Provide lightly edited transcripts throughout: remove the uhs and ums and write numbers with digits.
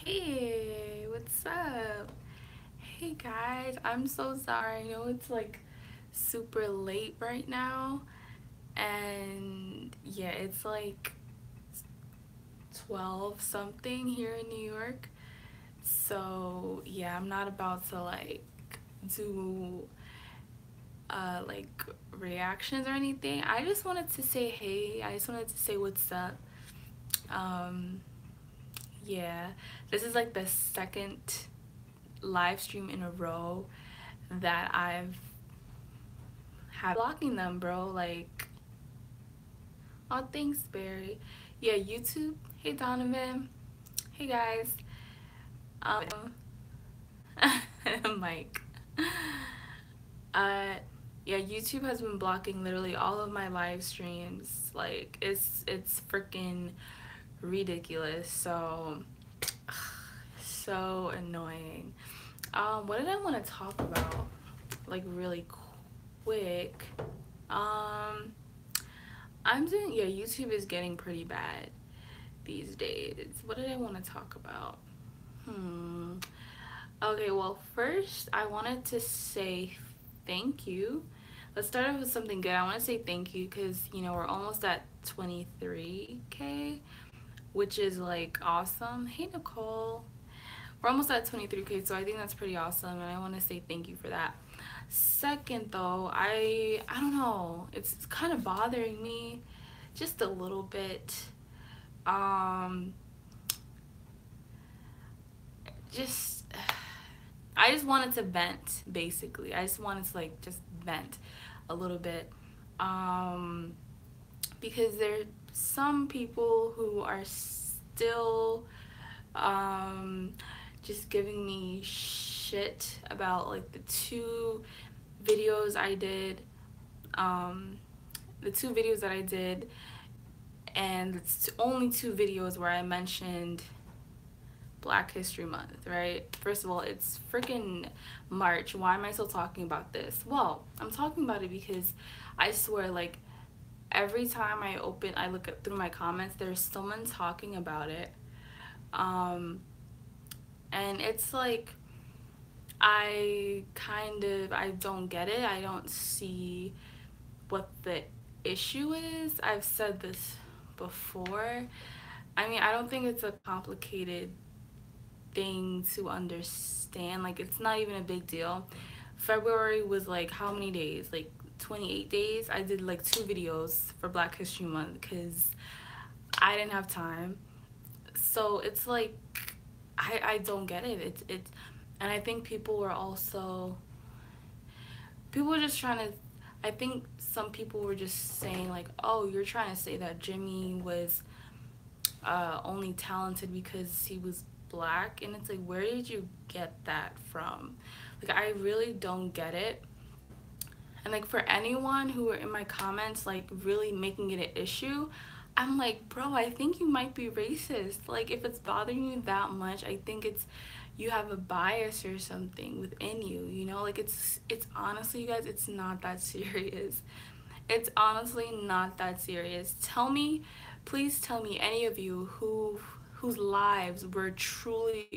Hey, what's up? Hey guys, I'm so sorry. I know it's like super late right now, and yeah, it's like 12 something here in New York. So, yeah, I'm not about to like do like reactions or anything. I just wanted to say hey. I just wanted to say what's up. Um, yeah, this is like the second live stream in a row that I've had blocking them, bro. Like, oh, thanks, Barry. Yeah, YouTube. Hey, Donovan. Hey, guys. Um, Mike. Uh, yeah, YouTube has been blocking literally all of my live streams. Like, it's freaking ridiculous. So, so annoying. What did I want to talk about? Like, really quick. Um, I'm doing, yeah, YouTube is getting pretty bad these days. What did I want to talk about? Okay, well, first, I wanted to say thank you. Let's start off with something good. I want to say thank you because, we're almost at 23K, which is like awesome. Hey, Nicole. We're almost at 23K, so I think that's pretty awesome, and I want to say thank you for that. Second, though, I don't know. It's kind of bothering me just a little bit. Um, just I just wanted to vent, basically. I just wanted to like just vent a little bit. Um, because there are some people who are still just giving me shit about like videos I did, um, the two videos that I did, and it's only two videos where I mentioned Black History Month, right? First of all, it's freaking March. Why am I still talking about this? Well, I'm talking about it because I swear, like, every time I look at through my comments, there's someone talking about it. Um, and it's like, I don't get it. I don't see what the issue is. I've said this before. I mean, I don't think it's a complicated thing to understand. Like, it's not even a big deal. February was like how many days? Like 28 days. I did like two videos for Black History Month because I didn't have time. So it's like I don't get it. It's and I think people were just trying to, I think some people were just saying like, oh, you're trying to say that Jimmy was only talented because he was black, and it's like, where did you get that from? Like, I really don't get it. And like, for anyone who are in my comments like really making it an issue, I'm like, bro, I think you might be racist. Like, if it's bothering you that much, I think it's you have a bias or something within you. Like, it's honestly, you guys, it's not that serious. It's honestly not that serious. Please tell me, any of you whose lives were truly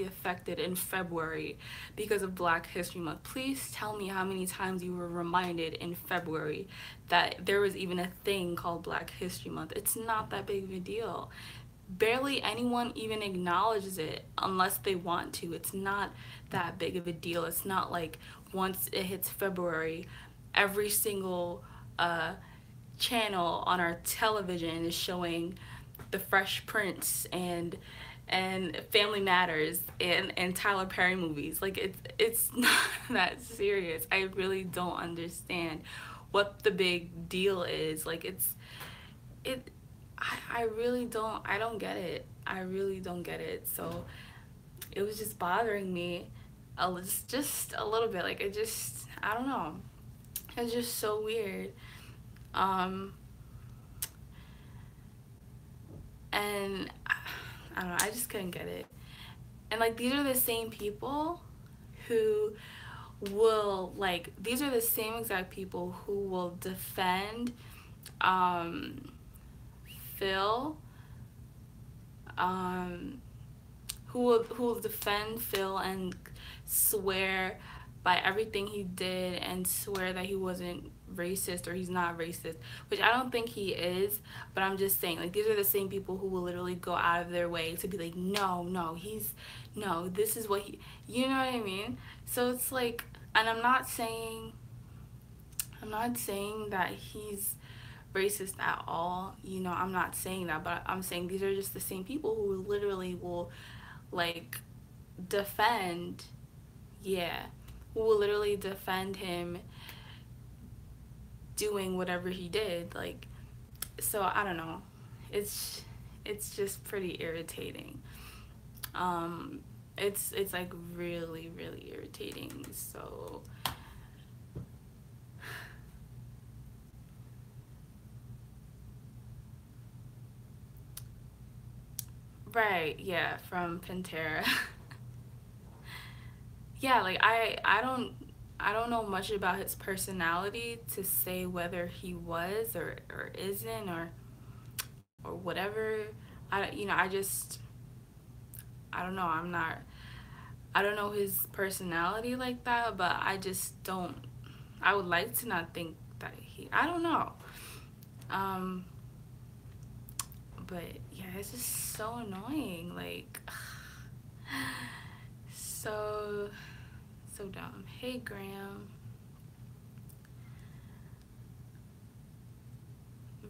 affected in February because of Black History Month. Please tell me how many times you were reminded in February that there was even a thing called Black History Month. It's not that big of a deal. Barely anyone even acknowledges it unless they want to. It's not that big of a deal. It's not like once it hits February, every single uh, channel on our television is showing the Fresh Prince and Family Matters and Tyler Perry movies. Like, it's not that serious. I really don't understand what the big deal is. Like, it I really don't get it. I really don't get it. So it was just bothering me just a little bit. Like, I don't know. It's just so weird. Um and I don't know, I just couldn't get it. And like, these are the same people who these are the same exact people who will defend Phil, um who will defend Phil and swear by everything he did and swear that he wasn't racist or he's not racist, which I don't think he is, but I'm just saying, like, these are the same people who will literally go out of their way to be like, no, no, no, this is what he, you know what I mean? So it's like, and I'm not saying that he's racist at all, you know, I'm not saying that, but I'm saying these are just the same people who literally will, like, defend, yeah, who will literally defend him doing whatever he did, like, so I don't know, it's just pretty irritating. um it's like really, really irritating. So right, yeah, from Pantera. Yeah, like I don't know much about his personality to say whether he was or isn't or whatever. I, you know, I just, I don't know, I don't know his personality like that, but I just don't, I would like to not think that he, I don't know. um but yeah, it's just so annoying, like so so dumb. Hey Graham.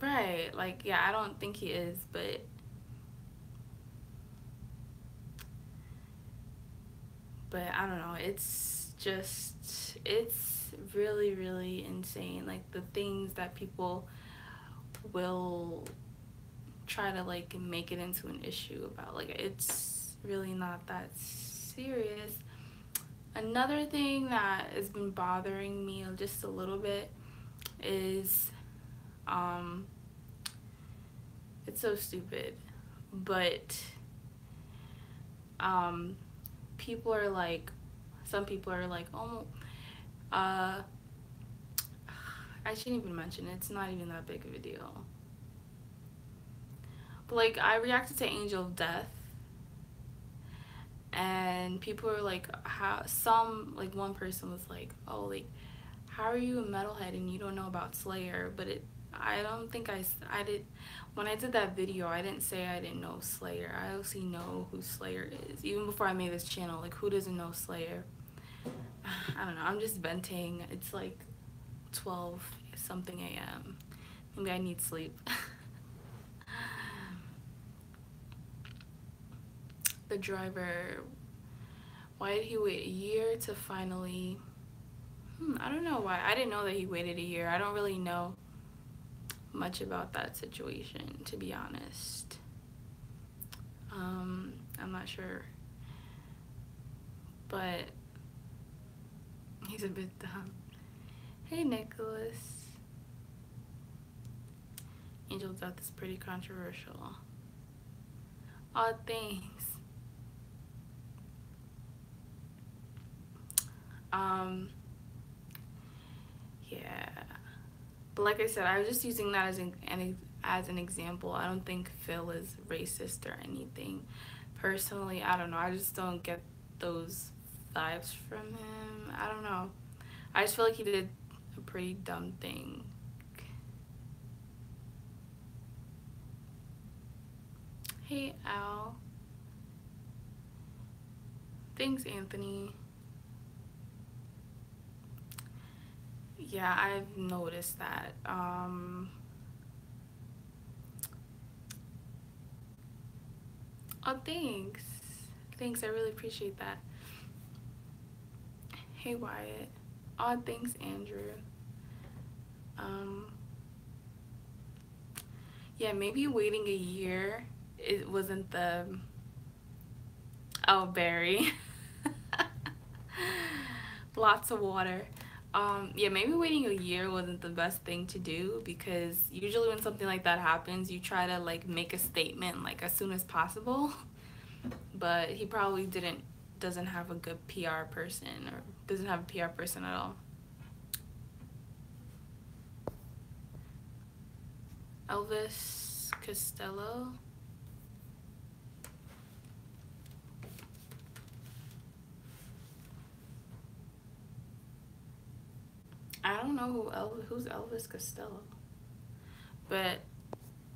Right, like, yeah, I don't think he is, but I don't know, it's just, it's really, really insane, like the things that people will try to like make it into an issue about, like, it's really not that serious. Another thing that has been bothering me just a little bit is, um it's so stupid, but um people are like, some people are like, oh, uh I shouldn't even mention it, it's not even that big of a deal, but like, I reacted to Angel of Death, and people are like, how, some, like, one person was like, oh, like, how are you a metalhead and you don't know about Slayer? But it, I don't think I did, when I did that video, I didn't say I didn't know Slayer. I obviously know who Slayer is, even before I made this channel. Like, who doesn't know Slayer? I don't know, I'm just venting. It's like 12 something a.m. Maybe I need sleep. The driver, why did he wait a year to finally, I don't know why. I didn't know that he waited a year. I don't really know much about that situation, to be honest. I'm not sure, but he's a bit dumb. Hey Nicholas. Angel Death is pretty controversial. Aw, thanks. Yeah, but like I said, I was just using that as an example. I don't think Phil is racist or anything. Personally, I don't know. I just don't get those vibes from him. I don't know. I just feel like he did a pretty dumb thing. Hey Al. Thanks, Anthony. Yeah, I've noticed that. Oh, thanks. Thanks, I really appreciate that. Hey Wyatt. Oh, thanks, Andrew. Yeah, maybe waiting a year, it wasn't the, oh, Barry. Lots of water. Yeah, maybe waiting a year wasn't the best thing to do, because usually when something like that happens, you try to like make a statement like as soon as possible. But he probably doesn't have a good PR person, or doesn't have a PR person at all. Elvis Costello. don't know who's Elvis Costello, but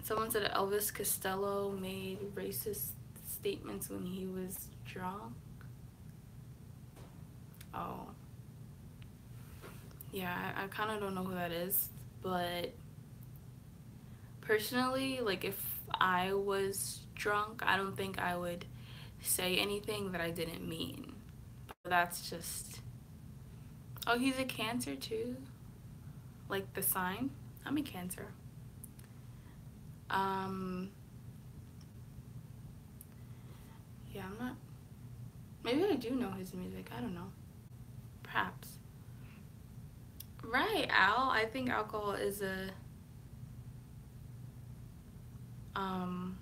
someone said Elvis Costello made racist statements when he was drunk. Oh, yeah, I kind of don't know who that is, but personally, like if I was drunk, I don't think I would say anything that I didn't mean. But that's just. Oh, he's a Cancer too? Like the sign? I'm a Cancer. Um, yeah, I'm not. Maybe I do know his music. I don't know. Perhaps. Right, Al. I think alcohol is a. Um,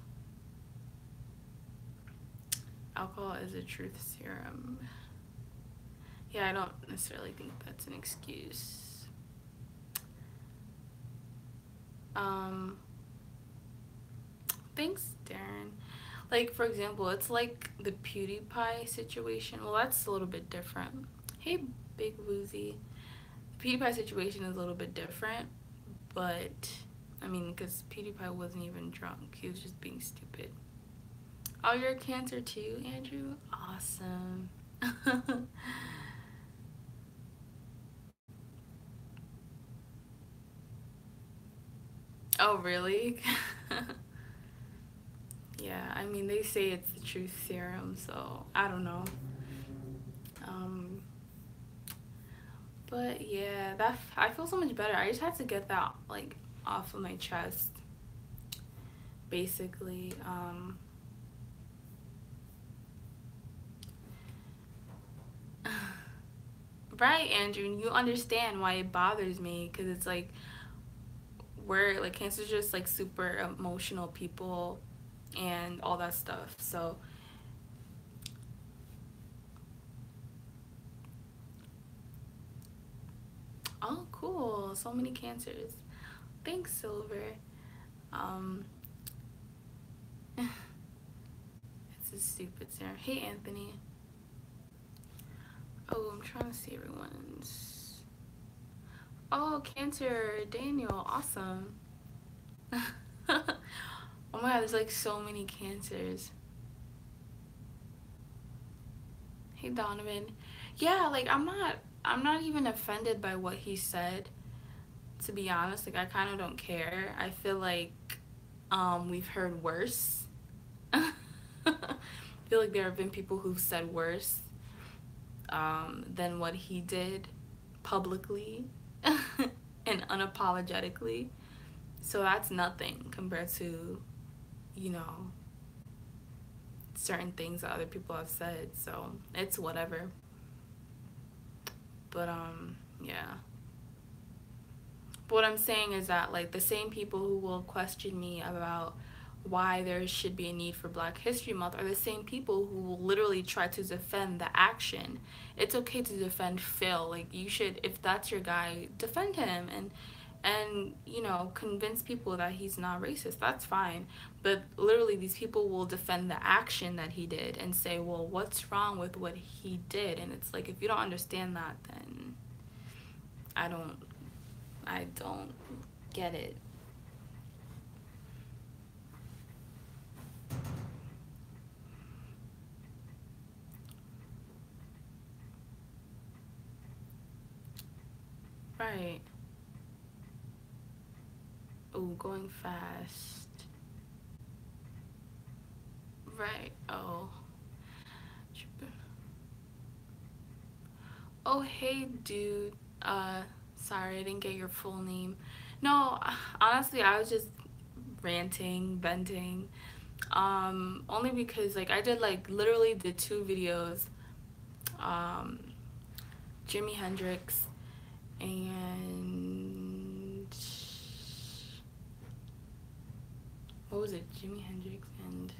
alcohol is a truth serum. Yeah, I don't necessarily think that's an excuse. Thanks, Darren. Like, for example, it's like the PewDiePie situation. Well, that's a little bit different. Hey, Big Woozy. The PewDiePie situation is a little bit different, but, I mean, because PewDiePie wasn't even drunk. He was just being stupid. Oh, you're a Cancer too, Andrew? Awesome. Oh, really? Yeah, I mean, they say it's the truth serum, so I don't know. Um, but yeah, I feel so much better. I just had to get that like off of my chest, basically. Right, Andrew, you understand why it bothers me because it's like we're like Cancer's just like super emotional people and all that stuff. So, oh, cool. So many Cancers. Thanks, Silver. Um, it's a stupid Sarah. Hey, Anthony. Oh, I'm trying to see everyone's. Oh, Cancer, Daniel, awesome. Oh my god, there's like so many Cancers. Hey, Donovan. Yeah, like I'm not even offended by what he said, to be honest. Like I kind of don't care. I feel like we've heard worse. I feel like there have been people who've said worse than what he did publicly and unapologetically. So that's nothing compared to, you know, certain things that other people have said. So it's whatever. But yeah. But what I'm saying is that like the same people who will question me about why there should be a need for Black History Month are the same people who will literally try to defend the action. It's okay to defend Phil. Like you should, if that's your guy, defend him and you know convince people that he's not racist. That's fine. But literally these people will defend the action that he did and say, well, what's wrong with what he did? And it's like if you don't understand that, then I don't I don't get it. Right. Oh, going fast. Right. Oh. Oh, hey, dude. Sorry, I didn't get your full name. No, honestly, I was just ranting, venting. Only because like I did like literally the two videos, um, Jimi Hendrix and what was it? Jimi Hendrix and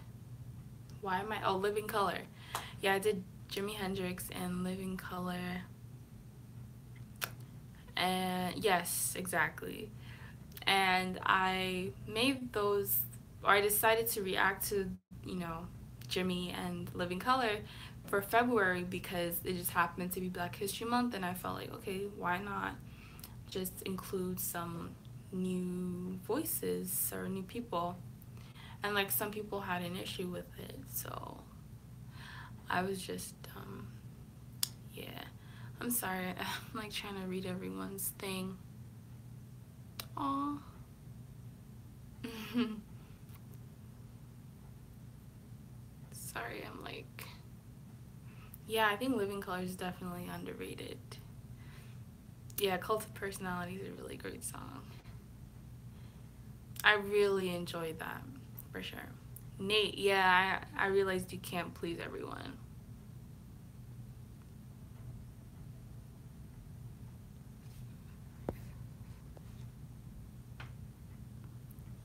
why am I? Oh, Living Color. Yeah, I did Jimi Hendrix and Living Color. And yes, exactly. And I made those, or I decided to react to, you know, Jimmy and Living Color for February because it just happened to be Black History Month, and I felt like, okay, why not? just include some new voices or new people. And like some people had an issue with it, so I was just yeah. I'm sorry. I'm like trying to read everyone's thing. Aw. Sorry, I'm like, yeah, I think Living Color is definitely underrated. Yeah, Cult of Personality is a really great song. I really enjoyed that, for sure. Nate, yeah, I realized you can't please everyone.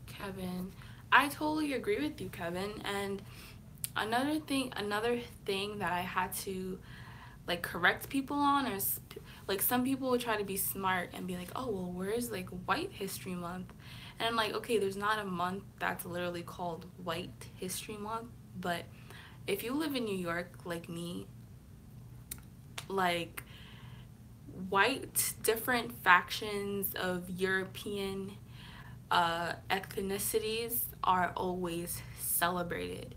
Kevin, I totally agree with you, Kevin. And another thing that I had to like correct people on is like some people would try to be smart and be like, oh well, where's like White History Month? And I'm like, okay, there's not a month that's literally called White History Month, but if you live in New York like me, like white different factions of European ethnicities are always celebrated,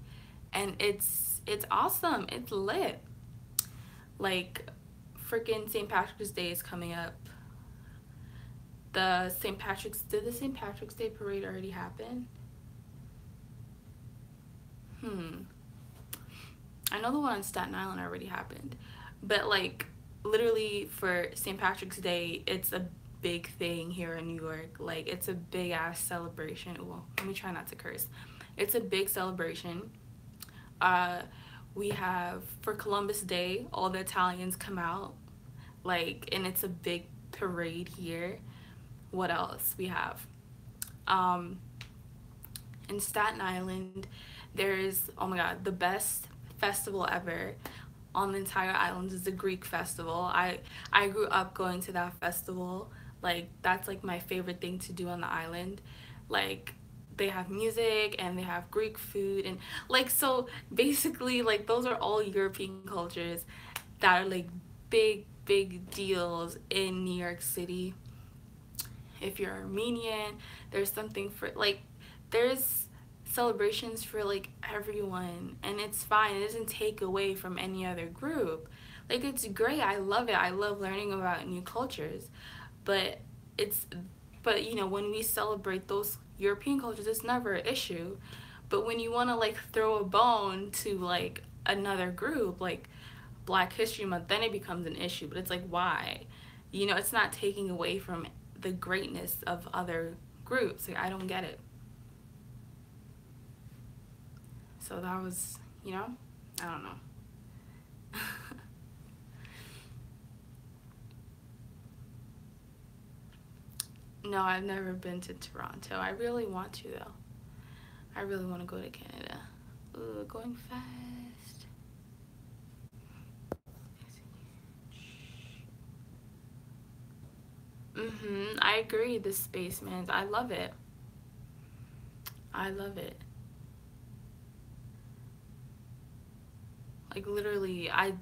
and it's awesome. It's lit. Like freaking St. Patrick's Day is coming up. Did the St. Patrick's Day parade already happen? Hmm. I know the one on Staten Island already happened, but like literally for St. Patrick's Day, it's a big thing here in New York. Like it's a big ass celebration. Well, let me try not to curse. It's a big celebration. Uh, we have for Columbus Day, all the Italians come out, like, and it's a big parade here. What else we have? Um, in Staten Island, there's, oh my god, the best festival ever on the entire island is the Greek festival. I grew up going to that festival. Like that's like my favorite thing to do on the island. Like they have music and they have Greek food and like so basically like those are all European cultures that are like big deals in New York City. If you're Armenian, there's something for like there's celebrations for like everyone, and it's fine. It doesn't take away from any other group. Like it's great. I love it. I love learning about new cultures. But it's but you know, when we celebrate those European cultures, it's never an issue. But when you want to like throw a bone to like another group like Black History Month, then it becomes an issue. But it's like why? You know, it's not taking away from the greatness of other groups. Like I don't get it. So that was, you know, I don't know. No, I've never been to Toronto. I really want to though. I really want to go to Canada. Ooh, going fast. I agree. The Spaceman. I love it. I love it. Like literally, I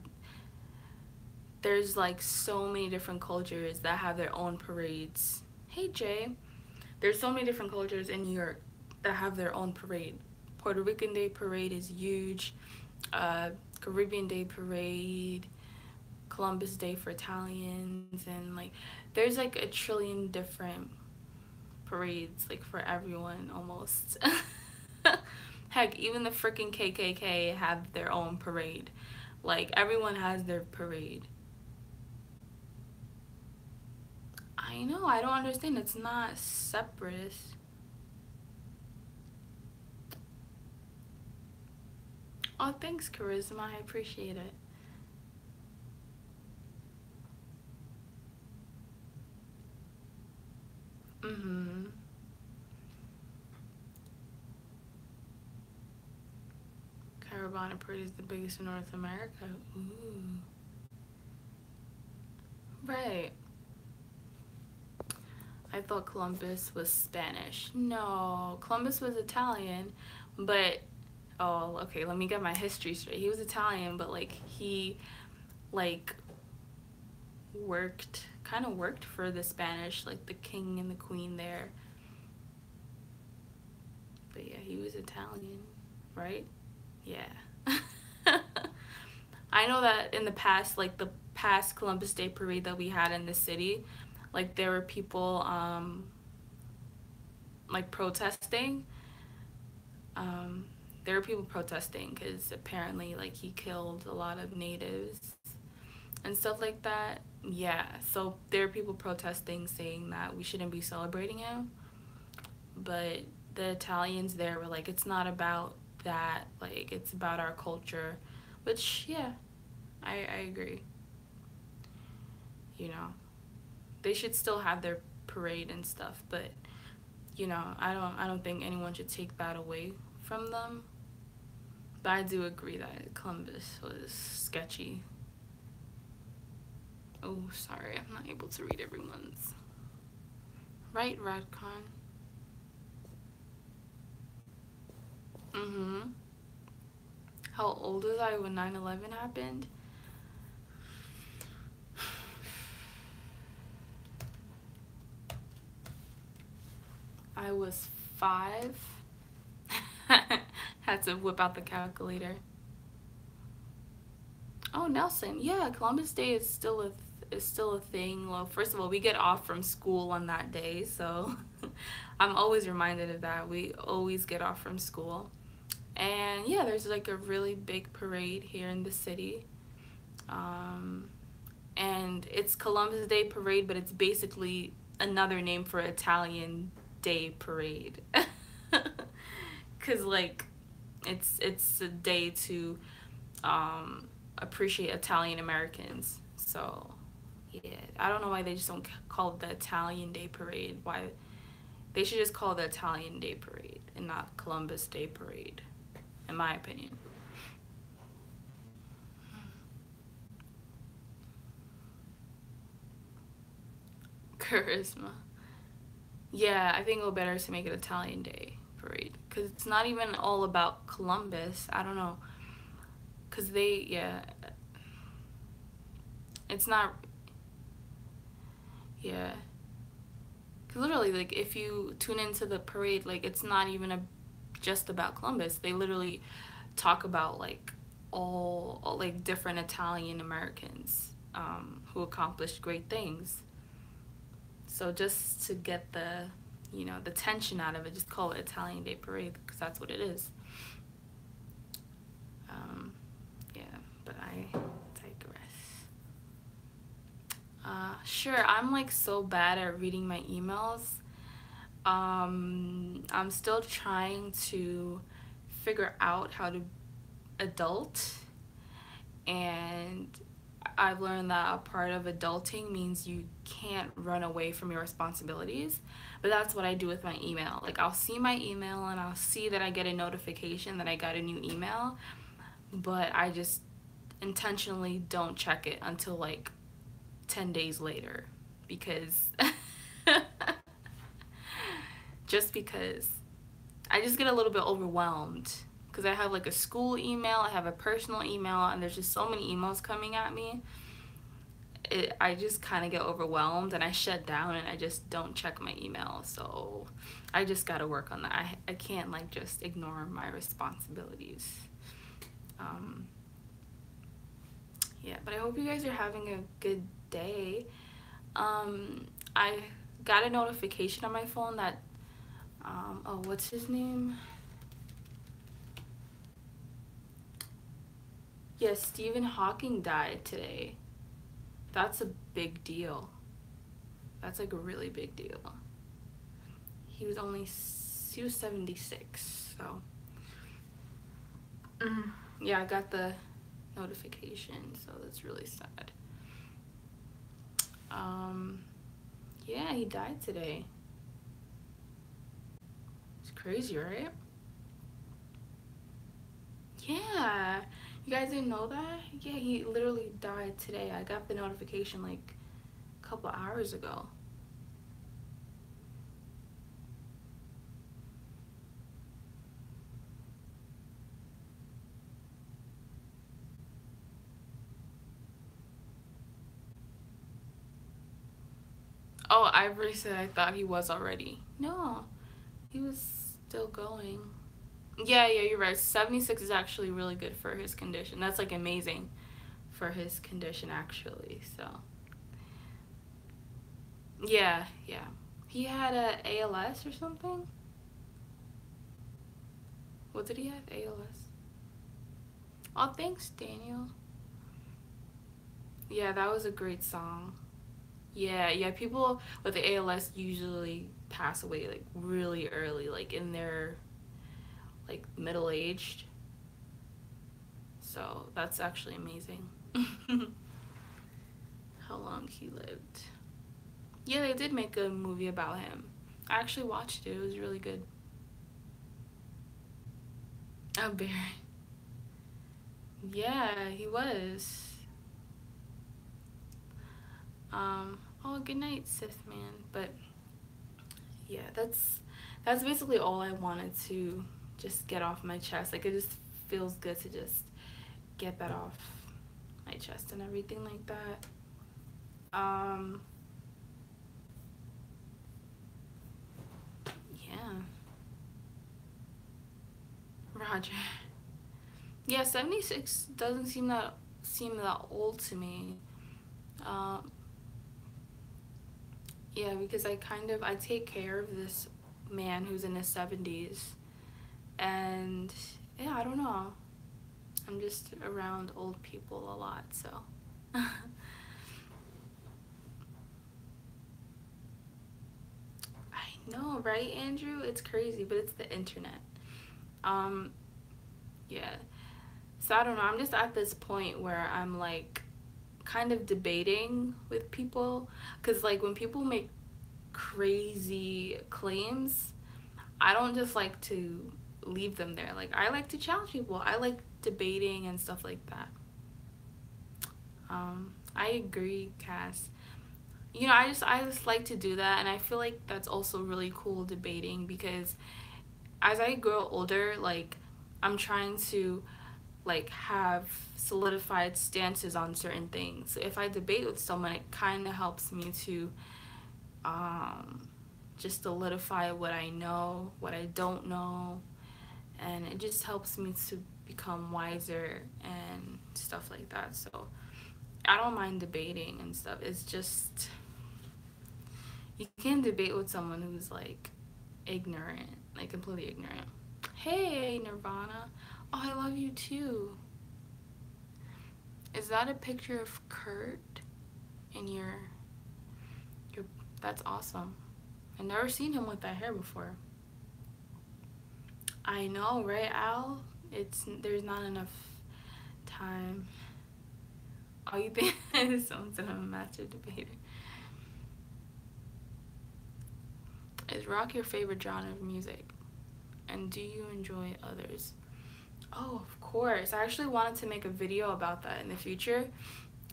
there's like so many different cultures that have their own parades. Hey Jay, there's so many different cultures in New York that have their own parade. Puerto Rican Day parade is huge. Uh, Caribbean Day parade, Columbus Day for Italians, and like there's like a trillion different parades like for everyone almost. Heck, even the freaking KKK have their own parade. Like everyone has their parade. I know, I don't understand. It's not separatist. Oh, thanks, Charisma. I appreciate it. Mm-hmm. Caravana Parade is the biggest in North America. Ooh. Right. I thought Columbus was Spanish. No, Columbus was Italian, but oh, okay, let me get my history straight. He was Italian, but like he like kind of worked for the Spanish, like the king and the queen there. But yeah, he was Italian, right? Yeah. I know that in the past, like the past Columbus Day parade that we had in the city, like there were people like protesting. Um, there were people protesting because apparently like he killed a lot of natives and stuff like that. Yeah, so there are people protesting saying that we shouldn't be celebrating him, but the Italians there were like, it's not about that, like it's about our culture, which yeah, I agree. You know, they should still have their parade and stuff, but you know, I don't think anyone should take that away from them. But I do agree that Columbus was sketchy. Oh, sorry, I'm not able to read everyone's. Right, Radcon? Mm-hmm. How old was I when 9/11 happened? I was 5. Had to whip out the calculator. Oh, Nelson. Yeah, Columbus Day is still a thing. Well, first of all, we get off from school on that day, so I'm always reminded of that. We always get off from school. And yeah, there's like a really big parade here in the city. Um, and it's Columbus Day parade, but it's basically another name for Italian Day parade. Cause like it's a day to appreciate Italian Americans. So yeah, I don't know why they just don't call it the Italian Day parade. Why they should just call it the Italian Day parade and not Columbus Day parade, in my opinion. Charisma. Yeah, I think it would be better to make it Italian Day parade because it's not even all about Columbus. I don't know, because yeah, it's not, yeah. Cause literally, like, if you tune into the parade, like, it's not even just about Columbus. They literally talk about like all like different Italian Americans who accomplished great things. So just to get the, you know, the tension out of it, just call it Italian Day Parade because that's what it is. Yeah, but I digress. Sure, I'm like so bad at reading my emails. I'm still trying to figure out how to adult, and I've learned that a part of adulting means you can't run away from your responsibilities. But that's what I do with my email. Like, I'll see my email and I'll see that I get a notification that I got a new email, but I just intentionally don't check it until like 10 days later because just because I just get a little bit overwhelmed because I have like a school email, I have a personal email, and there's just so many emails coming at me. I just kind of get overwhelmed and I shut down and I just don't check my email. So I just got to work on that. I can't like just ignore my responsibilities. Um, yeah, but I hope you guys are having a good day. I got a notification on my phone that, oh, what's his name? Yeah, Stephen Hawking died today. That's a big deal. That's like a really big deal. He was 76, so. Yeah, I got the notification, so that's really sad. Yeah, he died today. It's crazy, right? Yeah. You guys didn't know that? Yeah, he literally died today. I got the notification like a couple hours ago. Oh, Ivory said I thought he was already. No, he was still going. Yeah, yeah, you're right. 76 is actually really good for his condition. That's like amazing for his condition, actually. So, yeah, yeah. He had a ALS or something. What did he have? ALS. Oh, thanks, Daniel. Yeah, that was a great song. Yeah, yeah. People with the ALS usually pass away like really early, like in their like middle aged. So that's actually amazing. How long he lived. Yeah, they did make a movie about him. I actually watched it. It was really good. Oh, Barry. Yeah, he was. Oh, good night, Sith man. But yeah, that's basically all I wanted to just get off my chest. Like it just feels good to just get that off my chest and everything like that. Um, yeah, Roger. Yeah, 76 doesn't seem that old to me. Um, yeah, because I take care of this man who's in his 70s, and yeah, I don't know. I'm just around old people a lot, so. I know, right, Andrew? It's crazy, but it's the internet. Um, yeah. So I don't know. I'm just at this point where I'm like kind of debating with people because like when people make crazy claims, I don't just like to leave them there. Like I like to challenge people. I like debating and stuff like that. I agree, Cass. You know, I just like to do that, and I feel like that's also really cool debating because as I grow older, like I'm trying to like have solidified stances on certain things. So if I debate with someone, it kind of helps me to um, just solidify what I know, what I don't know, and it just helps me to become wiser and stuff like that. So I don't mind debating and stuff. It's just you can't debate with someone who's like ignorant, like completely ignorant. Hey, Nirvana. Oh, I love you too. Is that a picture of Kurt in your that's awesome. I've never seen him with that hair before. I know, right, Al? It's there's not enough time. Oh, you think someone's a master debater? Is rock your favorite genre of music? And do you enjoy others? Oh, of course. I actually wanted to make a video about that in the future,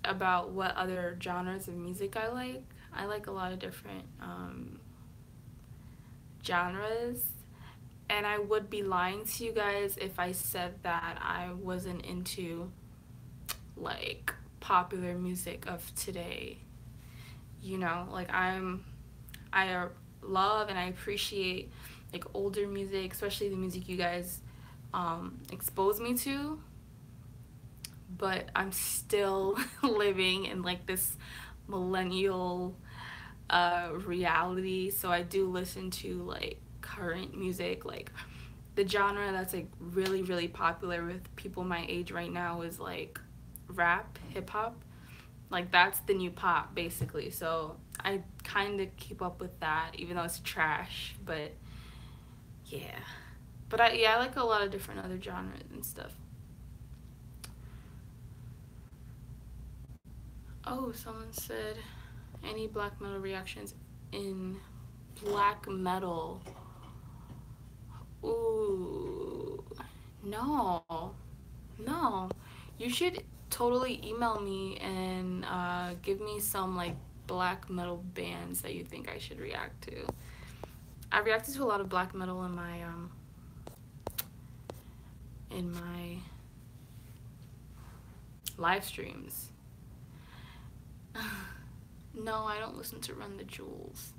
about what other genres of music I like. I like a lot of different genres, and I would be lying to you guys if I said that I wasn't into like popular music of today. You know, like I love and I appreciate like older music, especially the music you guys exposed me to, but I'm still living in like this millennial reality, so I do listen to like current music. Like the genre that's like really really popular with people my age right now is like rap, hip hop. Like that's the new pop basically. So I kind of keep up with that even though it's trash, but yeah. But I like a lot of different other genres and stuff. Oh, someone said any black metal reactions in black metal. Ooh, no, no. You should totally email me and give me some like black metal bands that you think I should react to. I reacted to a lot of black metal in my live streams. No, I don't listen to Run the Jewels.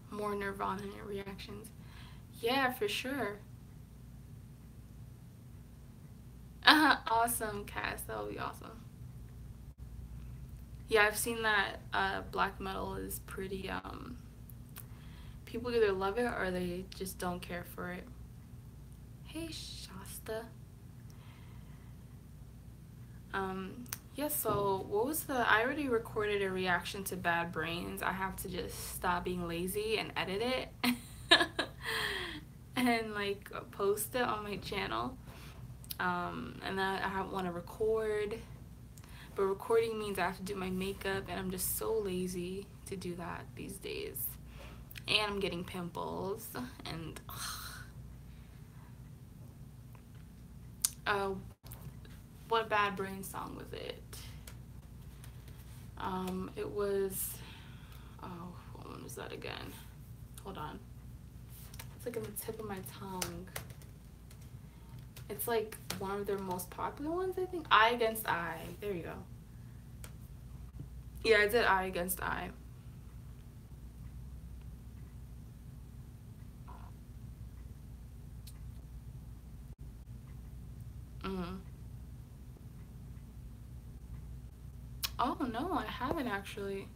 More Nirvana reactions. Yeah, for sure. Awesome, Cass. That would be awesome. Yeah, I've seen that black metal is pretty, people either love it or they just don't care for it. Hey, Shasta. Yeah, so what was I already recorded a reaction to Bad Brains. I have to just stop being lazy and edit it and like post it on my channel. And then I want to record, but recording means I have to do my makeup, and I'm just so lazy to do that these days. And I'm getting pimples, and what Bad Brain song was it? It was, oh, what one was that again? Hold on. It's like on the tip of my tongue. It's like one of their most popular ones, I think. Eye Against Eye. There you go. Yeah, I did Eye Against Eye. Oh no, I haven't actually.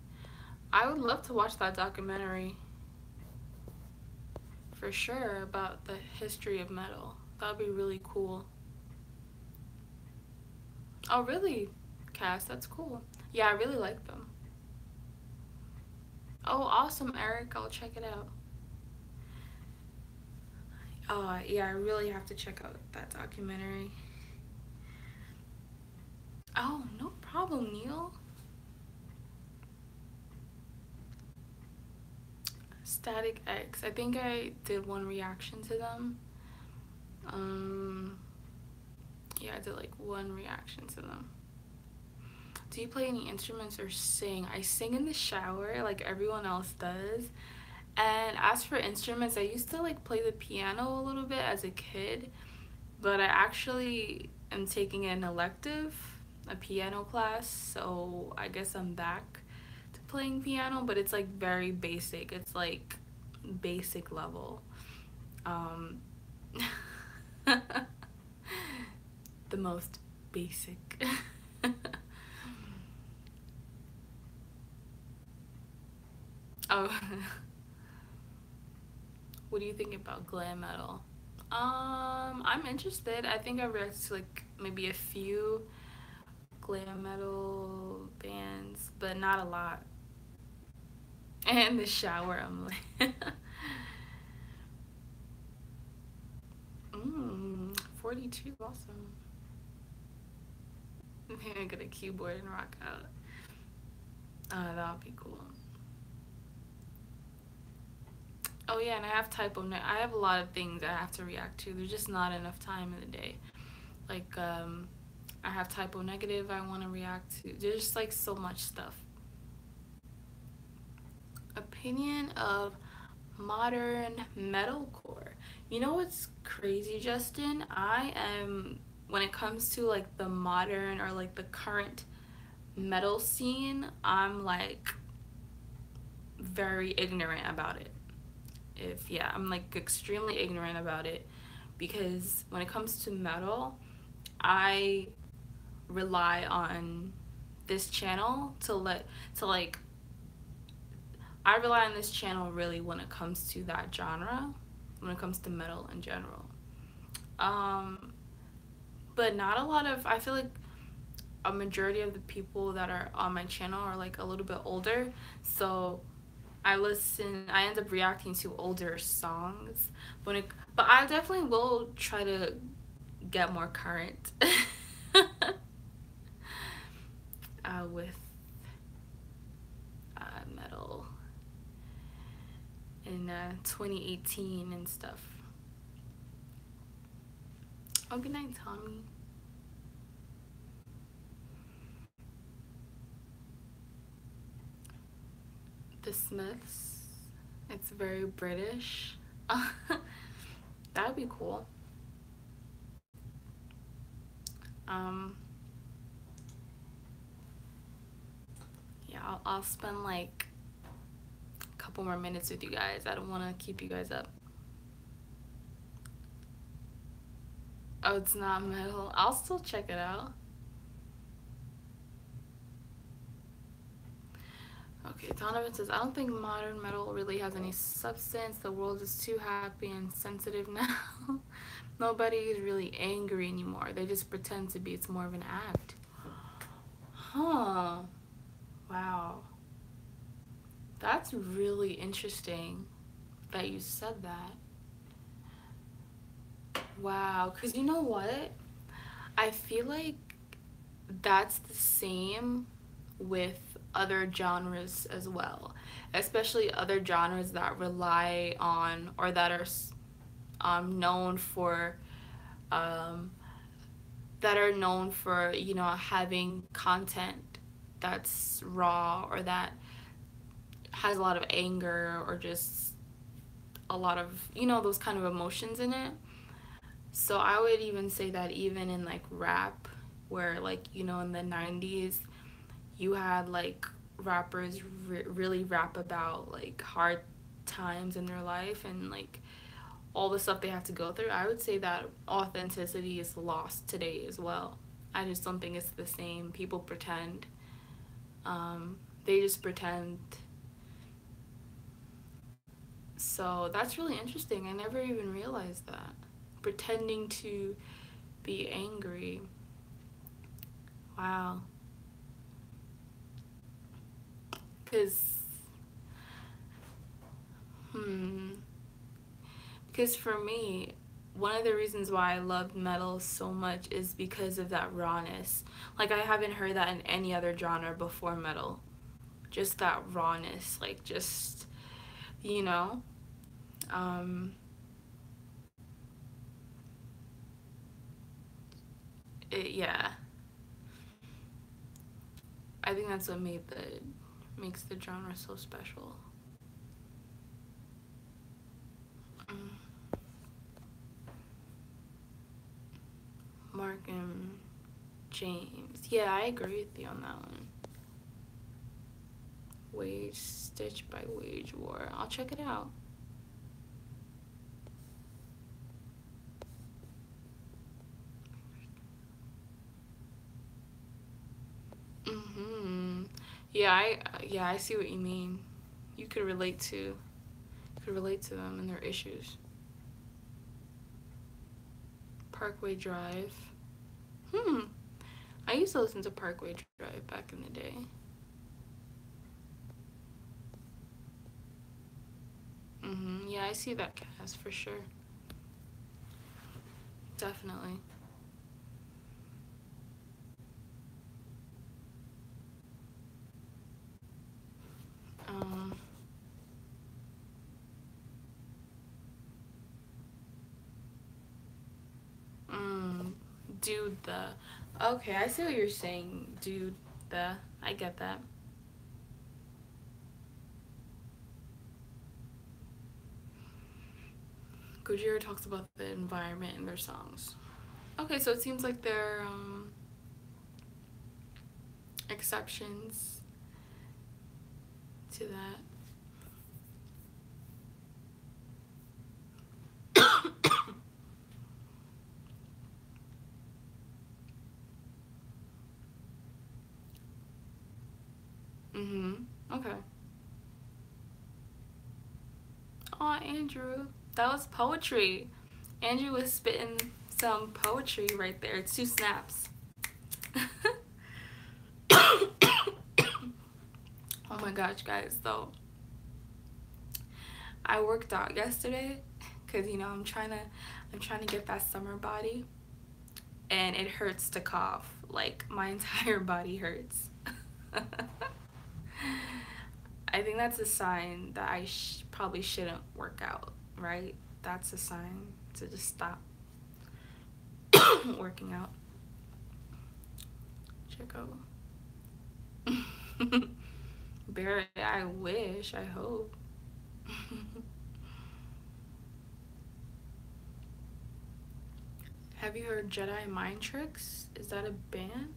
I would love to watch that documentary for sure about the history of metal. That would be really cool. Oh really, Cass? That's cool. Yeah, I really like them. Oh, awesome, Eric. I'll check it out. Oh, yeah, I really have to check out that documentary. Oh, no problem, Neil. Static X. I think I did one reaction to them. Yeah, I did like one reaction to them. Do you play any instruments or sing? I sing in the shower like everyone else does. And as for instruments, I used to like play the piano a little bit as a kid, but I actually am taking an elective, a piano class, so I guess I'm back to playing piano, but it's like very basic. It's like basic level. The most basic. Oh. What do you think about glam metal? I'm interested. I think I reacted to like maybe a few glam metal bands, but not a lot. And in the shower, I'm like, 42, awesome. Maybe I get a keyboard and rock out. That would be cool. Oh yeah, and I have I have a lot of things I have to react to. There's just not enough time in the day. Like, I have typo negative I want to react to. There's just like so much stuff. Opinion of modern metalcore. You know what's crazy, Justin? I am, when it comes to like the modern or like the current metal scene, I'm like very ignorant about it. I'm like extremely ignorant about it, because when it comes to metal, I rely on this channel I rely on this channel really when it comes to that genre, when it comes to metal in general. But not a lot of, I feel like a majority of the people that are on my channel are like a little bit older, so I end up reacting to older songs. But I definitely will try to get more current with metal in 2018 and stuff. Oh, good night, Tommy. The Smiths. It's very British. That would be cool. I'll spend like a couple more minutes with you guys. I don't want to keep you guys up. Oh, it's not metal. I'll still check it out. Okay, Donovan says, I don't think modern metal really has any substance. The world is too happy and sensitive now. Nobody is really angry anymore. They just pretend to be. It's more of an act. Huh. Wow. That's really interesting that you said that. Wow. Because you know what? I feel like that's the same with other genres as well, especially other genres that rely on or that are known for um, you know, having content that's raw or that has a lot of anger or just a lot of, you know, those kind of emotions in it. So I would even say that even in like rap, where like, you know, in the 90s you had like rappers really rap about like hard times in their life and like all the stuff they have to go through. I would say that authenticity is lost today as well. I just don't think it's the same. People pretend. They just pretend. So that's really interesting. I never even realized that. Pretending to be angry. Wow. Because, because for me, one of the reasons why I love metal so much is because of that rawness. Like, I haven't heard that in any other genre before metal. Just that rawness. Like, just, you know? Yeah. I think that's what makes the genre so special. Mark and James. Yeah, I agree with you on that one. Wage Stitch by Wage War. I'll check it out. Yeah, I see what you mean. You could relate to them and their issues. Parkway Drive. I used to listen to Parkway Drive back in the day. Yeah, I see that cast for sure. Definitely. Do the. Okay, I see what you're saying. Do the. I get that. Gojira talks about the environment in their songs. Okay, so it seems like they're exceptions to that. Okay. Aw, Andrew. That was poetry. Andrew was spitting some poetry right there. 2 snaps. Oh my gosh, guys. So, I worked out yesterday because, you know, I'm trying to get that summer body. And it hurts to cough. Like, my entire body hurts. I think that's a sign that I probably shouldn't work out, right? That's a sign to just stop working out. Check out. Barry, I wish, I hope. Have you heard Jedi Mind Tricks? Is that a band?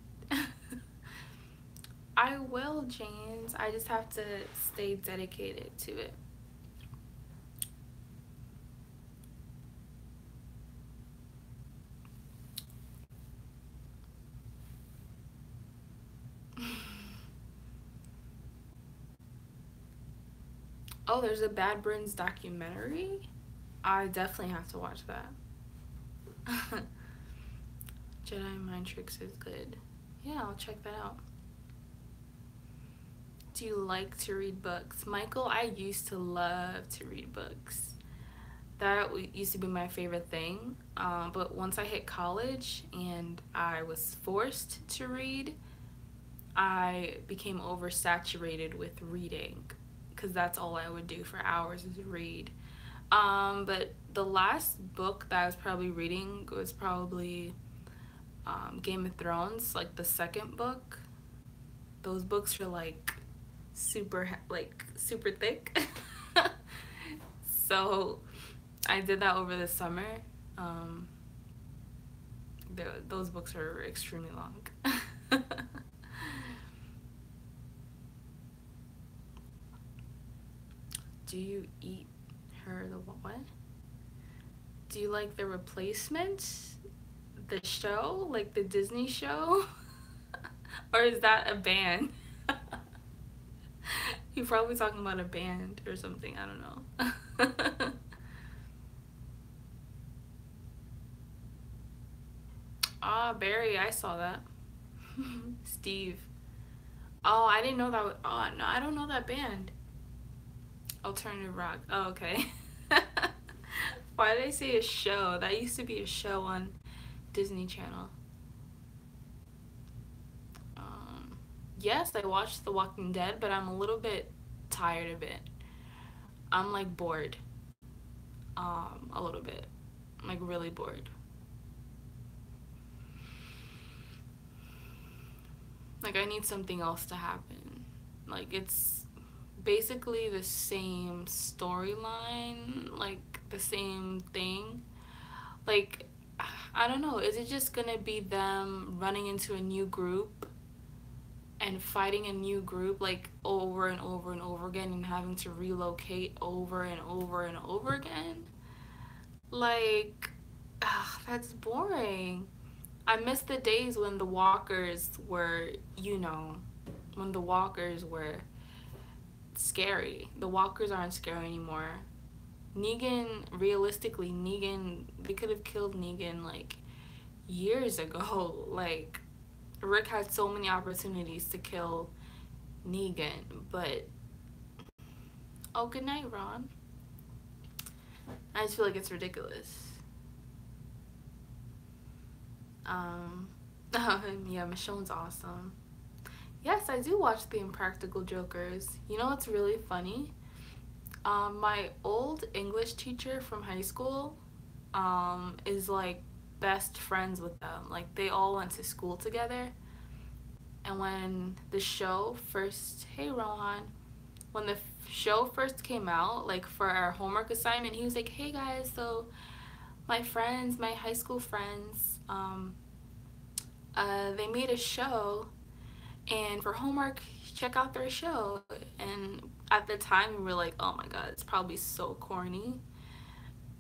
I will, James. I just have to stay dedicated to it. Oh, there's a Bad Brains documentary? I definitely have to watch that. Jedi Mind Tricks is good. Yeah, I'll check that out. Do you like to read books? Michael, I used to love to read books. That used to be my favorite thing. But once I hit college and I was forced to read, I became oversaturated with reading because that's all I would do for hours is read. But the last book that I was probably reading was probably Game of Thrones, like the second book. Those books are super thick. So I did that over the summer. Um, those books are extremely long. Do you eat her the what? Do you like The Replacement? The show? Like the Disney show? Or is that a band? You're probably talking about a band or something. I don't know. Ah, Barry, I saw that. Steve. Oh, I didn't know that. Oh, no, I don't know that band. Alternative rock. Oh, okay. Why did I say a show? That used to be a show on Disney Channel. Um, yes, I watched The Walking Dead, but I'm a little bit tired of it. I'm like bored. A little bit. I'm like really bored. Like I need something else to happen. Like it's basically the same storyline, like the same thing. Like I don't know, is it just gonna be them running into a new group and fighting a new group like over and over and over again and having to relocate over and over and over again? Like, that's boring. I miss the days when the walkers were, when the walkers were scary. The walkers aren't scary anymore. Negan, realistically, Negan, they could have killed Negan like years ago. Like, Rick had so many opportunities to kill Negan, but oh, good night, Ron. I just feel like it's ridiculous. Um, yeah, Michonne's awesome. Yes, I do watch The Impractical Jokers. You know what's really funny? My old English teacher from high school is like best friends with them. Like they all went to school together. And when the show first, hey Rohan, when the show first came out, like for our homework assignment, he was like, hey guys, so my friends, my high school friends, they made a show, and for homework, check out their show. And at the time, we were like, oh my god, it's probably so corny,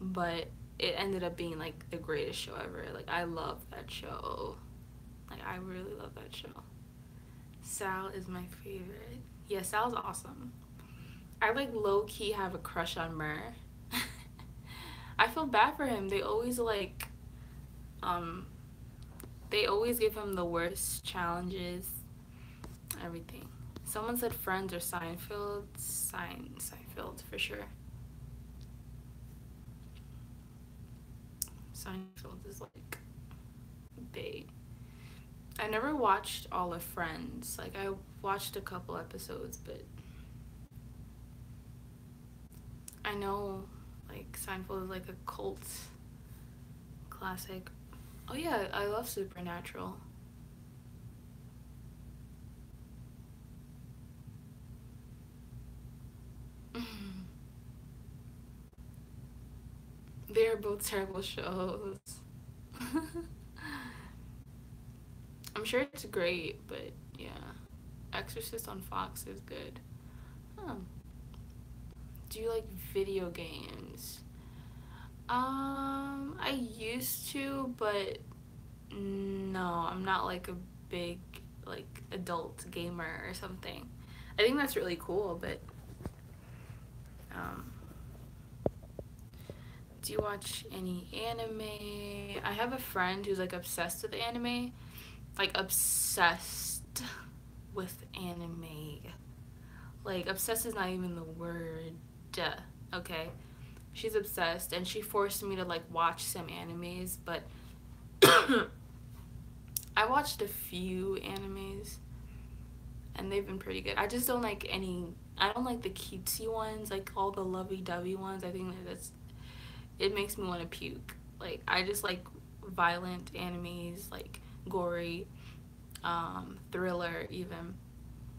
but it ended up being like the greatest show ever. Like I love that show. Like I really love that show. Sal is my favorite. Yeah, Sal's awesome. I like low key have a crush on Murr. I feel bad for him. Um, they always give him the worst challenges, everything. Someone said Friends or Seinfeld. Seinfeld for sure. Seinfeld is like big. I never watched all of Friends. Like I watched a couple episodes, but I know like Seinfeld is like a cult classic. Oh yeah, I love Supernatural. They're both terrible shows. I'm sure it's great, but yeah. Exorcist on Fox is good. Huh. Do you like video games? I used to, but no, I'm not like a big like adult gamer or something. I think that's really cool, but um do you watch any anime? I have a friend who's like obsessed with anime. Like obsessed with anime. Like obsessed is not even the word. Okay? She's obsessed and she forced me to like watch some animes, but I watched a few animes and they've been pretty good. I just don't like I don't like the cutesy ones, like all the lovey-dovey ones. I think it makes me want to puke. Like I just like violent animes, like gory, thriller even.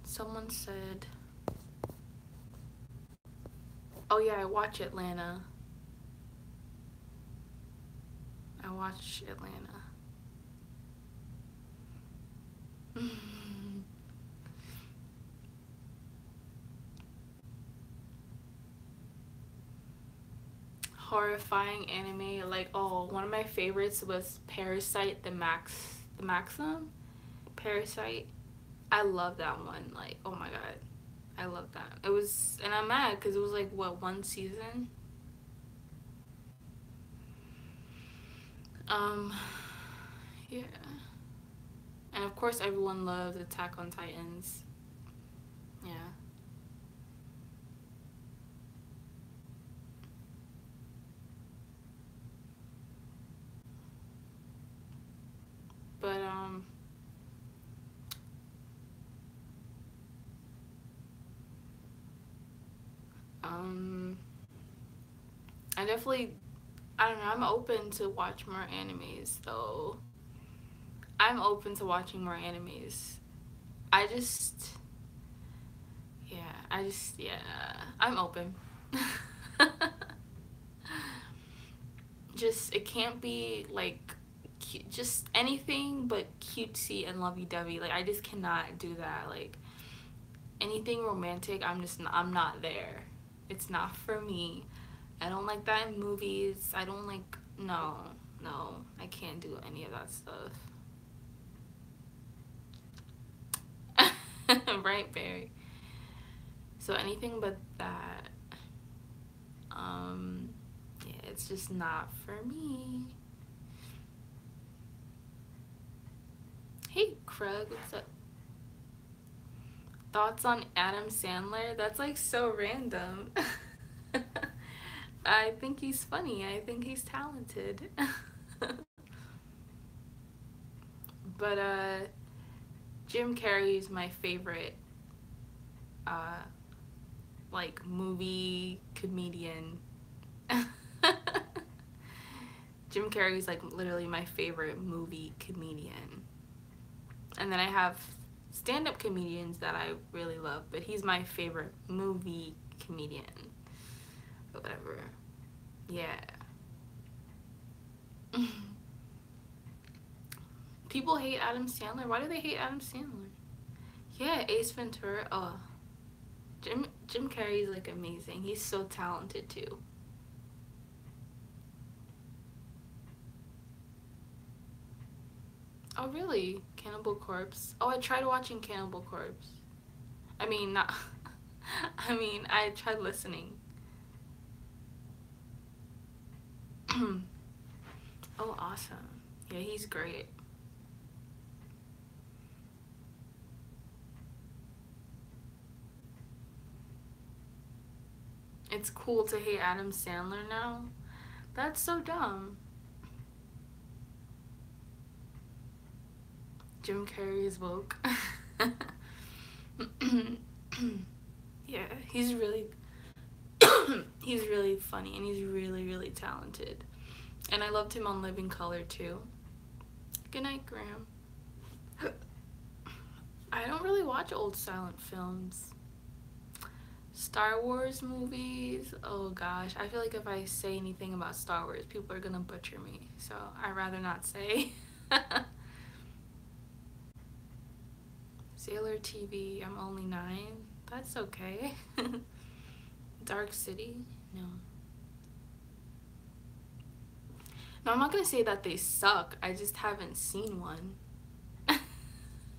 Someone said, oh yeah, I watch Atlanta. I watch Atlanta. Horrifying anime, like, oh, one of my favorites was Parasite, the Maxim. Parasite. I love that one. Like, oh my god. I love that. It was, and I'm mad because it was like, what, one season? Um, yeah. And of course, everyone loves Attack on Titans. Yeah. But, I definitely, I don't know, I'm open to watch more animes, though. I'm open to watching more animes. I just, yeah, I'm open. Just, it can't be, like, just anything but cutesy and lovey-dovey. Like, I just cannot do that. Like, anything romantic, I'm not there. It's not for me. I don't like that in movies. I don't like, no, I can't do any of that stuff. Right, Barry? So anything but that, yeah, it's just not for me. Hey, Krug, what's up? Thoughts on Adam Sandler? That's like so random. I think he's funny. I think he's talented. But Jim Carrey's my favorite like movie comedian. Jim Carrey's like literally my favorite movie comedian. And then I have stand-up comedians that I really love, but he's my favorite movie comedian. But whatever. Yeah. People hate Adam Sandler. Why do they hate Adam Sandler? Yeah, Ace Ventura. Oh, Jim Carrey's like amazing. He's so talented too. Oh really? Cannibal Corpse. Oh, I tried watching Cannibal Corpse. I mean, not. I mean, I tried listening. Oh, awesome. Yeah, he's great. It's cool to hate Adam Sandler now. That's so dumb. Jim Carrey is woke. Yeah, he's really he's really funny and he's really, really talented. And I loved him on Living Color too. Good night, Graham. I don't really watch old silent films. Star Wars movies, oh gosh, I feel like if I say anything about Star Wars, people are gonna butcher me, so I'd rather not say. Sailor TV, I'm only 9. That's okay. Dark City? No. No, I'm not gonna say that they suck. I just haven't seen one.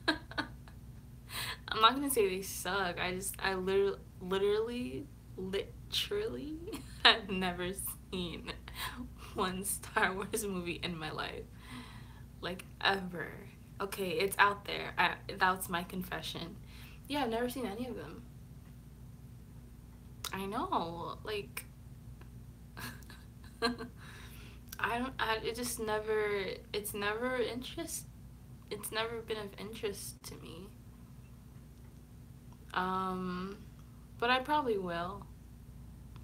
I'm not gonna say they suck. I literally have never seen one Star Wars movie in my life. Like, ever. Okay, it's out there. That's my confession. Yeah, I've never seen any of them. I know. Like, it just never, it's never been of interest to me. But I probably will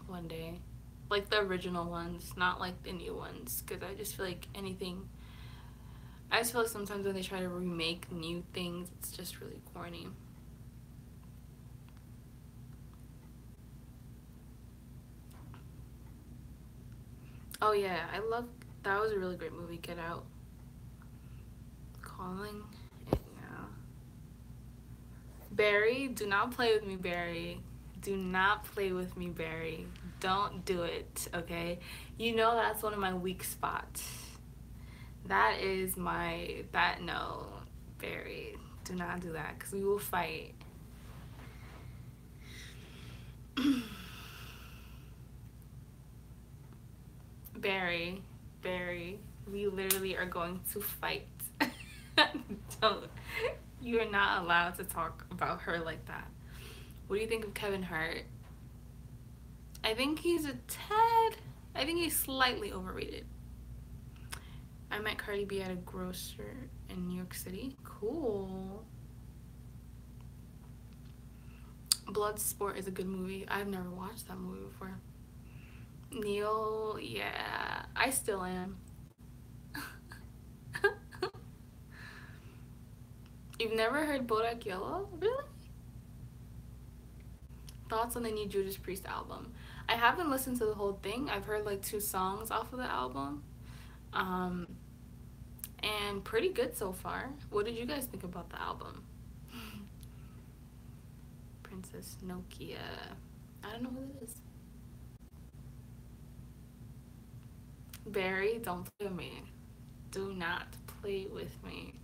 one day. Like the original ones, not like the new ones, because I just feel like I just feel like sometimes when they try to remake new things, it's just really corny. Oh yeah, that was a really great movie, Get Out. Calling it now. Barry, do not play with me, Barry. Do not play with me, Barry. Don't do it, okay? You know that's one of my weak spots. That is no, Barry. Do not do that, because we will fight. Barry, we literally are going to fight. Don't. You are not allowed to talk about her like that. What do you think of Kevin Hart? I think I think he's slightly overrated. I met Cardi B at a grocer in New York City. Cool. Bloodsport is a good movie. I've never watched that movie before. Neil, yeah, I still am. You've never heard Bodak Yellow? Really? Thoughts on the new Judas Priest album? I haven't listened to the whole thing. I've heard like 2 songs off of the album. Um, and pretty good so far. What did you guys think about the album? Princess Nokia. I don't know who that is. Barry, don't play with me. Do not play with me.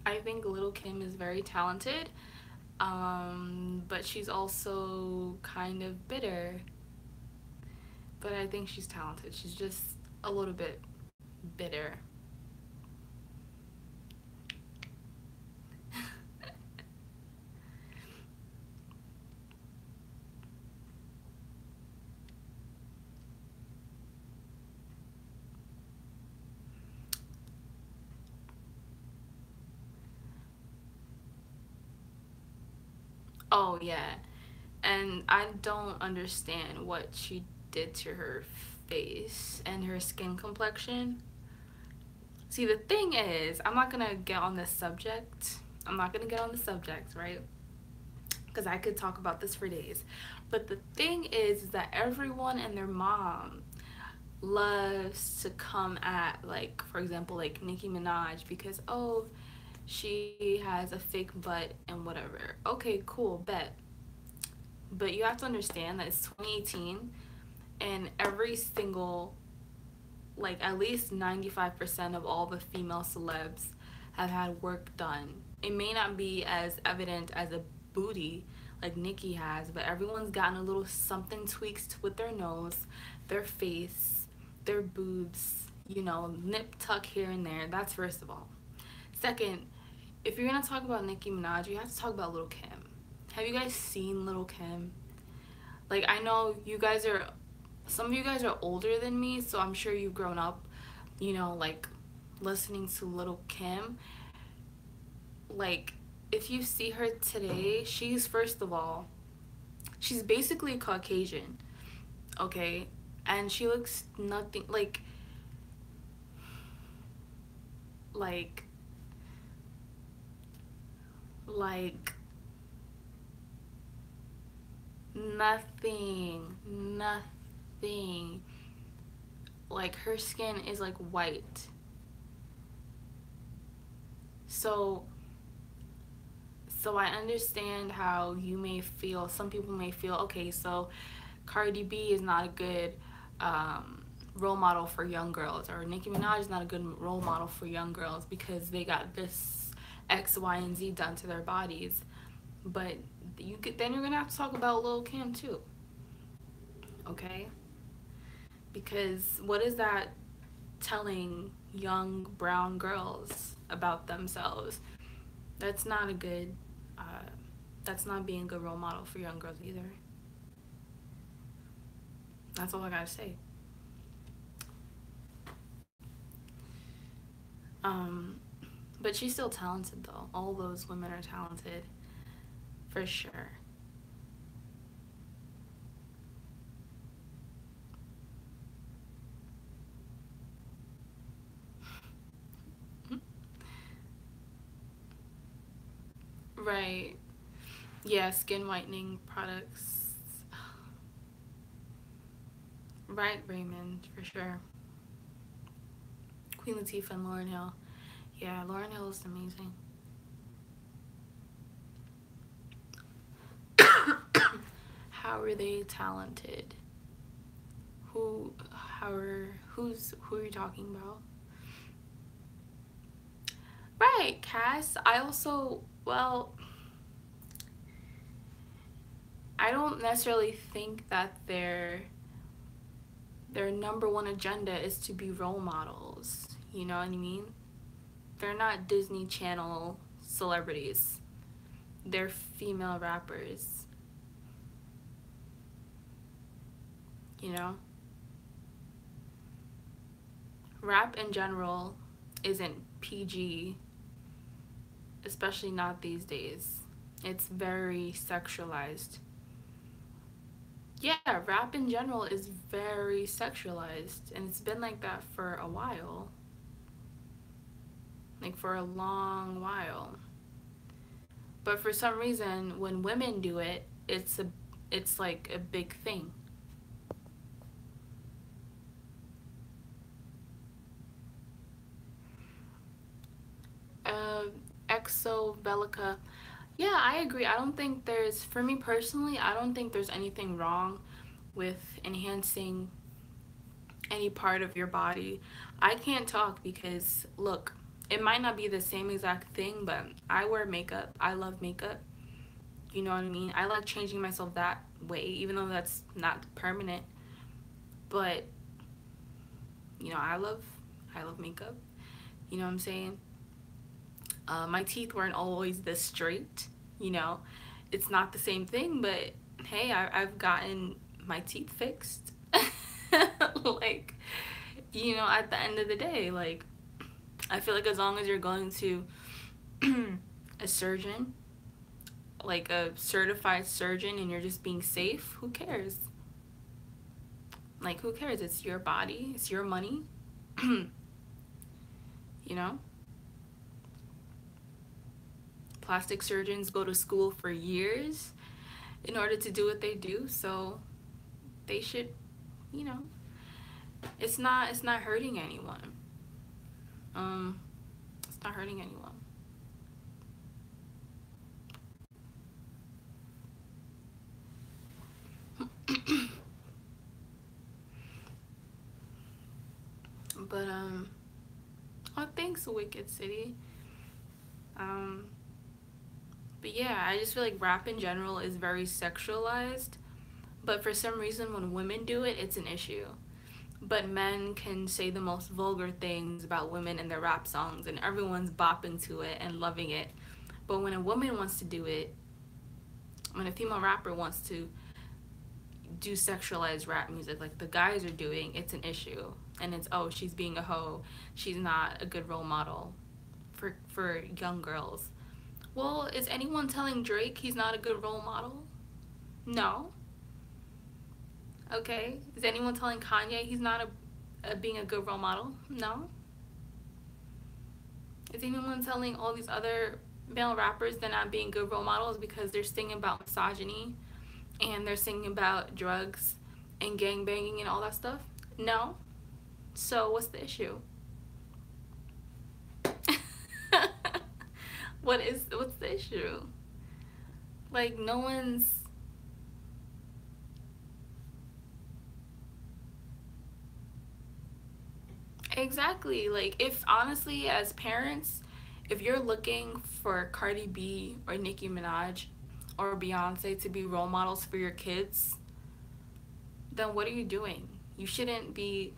I think Little Kim is very talented, but she's also kind of bitter. But I think she's talented. She's just a little bit bitter. Oh, yeah. And I don't understand what she did to her face and her skin complexion. See, the thing is, I'm not gonna get on this subject. I'm not gonna get on the subject, right? Because I could talk about this for days. But the thing is that everyone and their mom loves to come at, like, for example, like Nicki Minaj, because, oh, she has a fake butt and whatever. Okay, cool, bet. But you have to understand that it's 2018 and every single, like, at least 95% of all the female celebs have had work done. It may not be as evident as a booty like Nicki has, but everyone's gotten a little something tweaked with their nose, their face, their boobs, you know, nip tuck here and there. That's first of all. Second, if you're gonna talk about Nicki Minaj, you have to talk about Lil' Kim. Have you guys seen Lil' Kim? Like, I know some of you guys are older than me, so I'm sure you've grown up, you know, like, listening to Lil' Kim. Like, if you see her today, first of all, she's basically Caucasian, okay? And she looks nothing like like like nothing like her skin is like white. So I understand how you may feel, some people may feel, okay, so Cardi B is not a good role model for young girls, or Nicki Minaj is not a good role model for young girls because they got this X, Y, and Z done to their bodies. But then you're gonna have to talk about Lil Kim too, okay? Because what is that telling young brown girls about themselves? That's not a good, that's not being a good role model for young girls either. That's all I gotta say. But she's still talented though. All those women are talented, for sure. Right. Yeah, skin whitening products. Right, Raymond, for sure. Queen Latifah and Lauryn Hill. Yeah, Lauryn Hill is amazing. How are they talented? Who are you talking about? Right, Cass. I also, well, I don't necessarily think that their number one agenda is to be role models. You know what I mean? They're not Disney Channel celebrities. They're female rappers. You know? Rap in general isn't PG, especially not these days. It's very sexualized. Yeah, rap in general is very sexualized, and it's been like that for a while. Like for a long while. But for some reason, when women do it, it's like a big thing. Exo Bellica. Yeah, I agree. I don't think there's, for me personally, I don't think there's anything wrong with enhancing any part of your body. I can't talk because, look, it might not be the same exact thing, but I wear makeup. I love makeup. You know what I mean? I like changing myself that way, even though that's not permanent. But, you know, I love makeup. You know what I'm saying? My teeth weren't always this straight, you know. It's not the same thing, but hey, I've gotten my teeth fixed. Like, you know, at the end of the day, like, I feel like as long as you're going to a surgeon, like a certified surgeon, and you're just being safe, who cares? Like, who cares? It's your body, it's your money, you know? Plastic surgeons go to school for years in order to do what they do, so they should, you know, it's not hurting anyone. It's not hurting anyone. But oh, thanks, Wicked City. But yeah, I just feel like rap in general is very sexualized, but for some reason when women do it, it's an issue. But men can say the most vulgar things about women in their rap songs, and everyone's bopping to it and loving it. But when a woman wants to do it, when a female rapper wants to do sexualized rap music like the guys are doing, it's an issue. And it's, oh, she's being a hoe. She's not a good role model for young girls. Well, is anyone telling Drake he's not a good role model? No. Okay. Is anyone telling Kanye he's not being a good role model? No. Is anyone telling all these other male rappers they're not being good role models because they're singing about misogyny and they're singing about drugs and gang banging and all that stuff? No. So what's the issue? What's the issue? Like, no one's exactly, like, if honestly, as parents, if you're looking for Cardi B or Nicki Minaj or Beyonce to be role models for your kids, then what are you doing? You shouldn't be,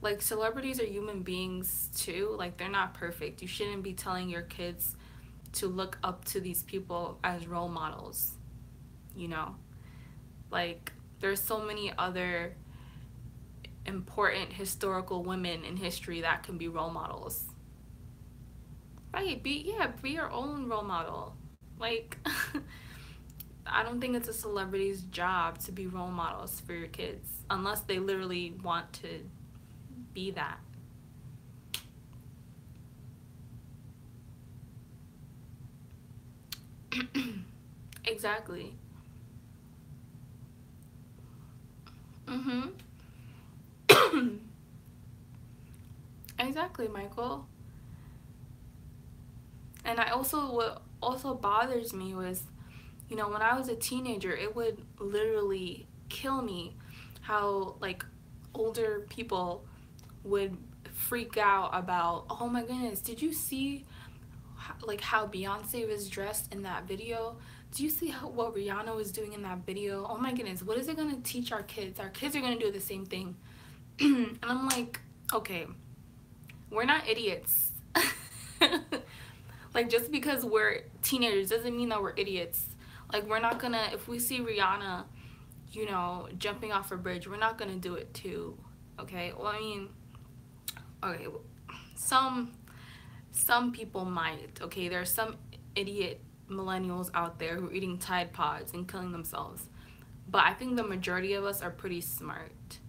like, celebrities are human beings too. Like, they're not perfect. You shouldn't be telling your kids to look up to these people as role models, you know? Like, there's so many other important historical women in history that can be role models. Right, be your own role model. Like, I don't think it's a celebrity's job to be role models for your kids unless they literally want to be that. Exactly. Mhm. Exactly, Michael. And I also what also bothers me was, when I was a teenager, it would literally kill me how, like, older people would freak out about, oh my goodness, did you see like how Beyonce was dressed in that video? Do you see what Rihanna was doing in that video? Oh my goodness, what is it going to teach our kids? Our kids are going to do the same thing. And I'm like, okay, we're not idiots. Like, just because we're teenagers doesn't mean that we're idiots. Like, we're not gonna, if we see Rihanna, jumping off a bridge, we're not gonna do it too. Okay? Well, I mean, okay, some some people might. Okay, there are some idiot millennials out there who are eating Tide Pods and killing themselves. But I think the majority of us are pretty smart.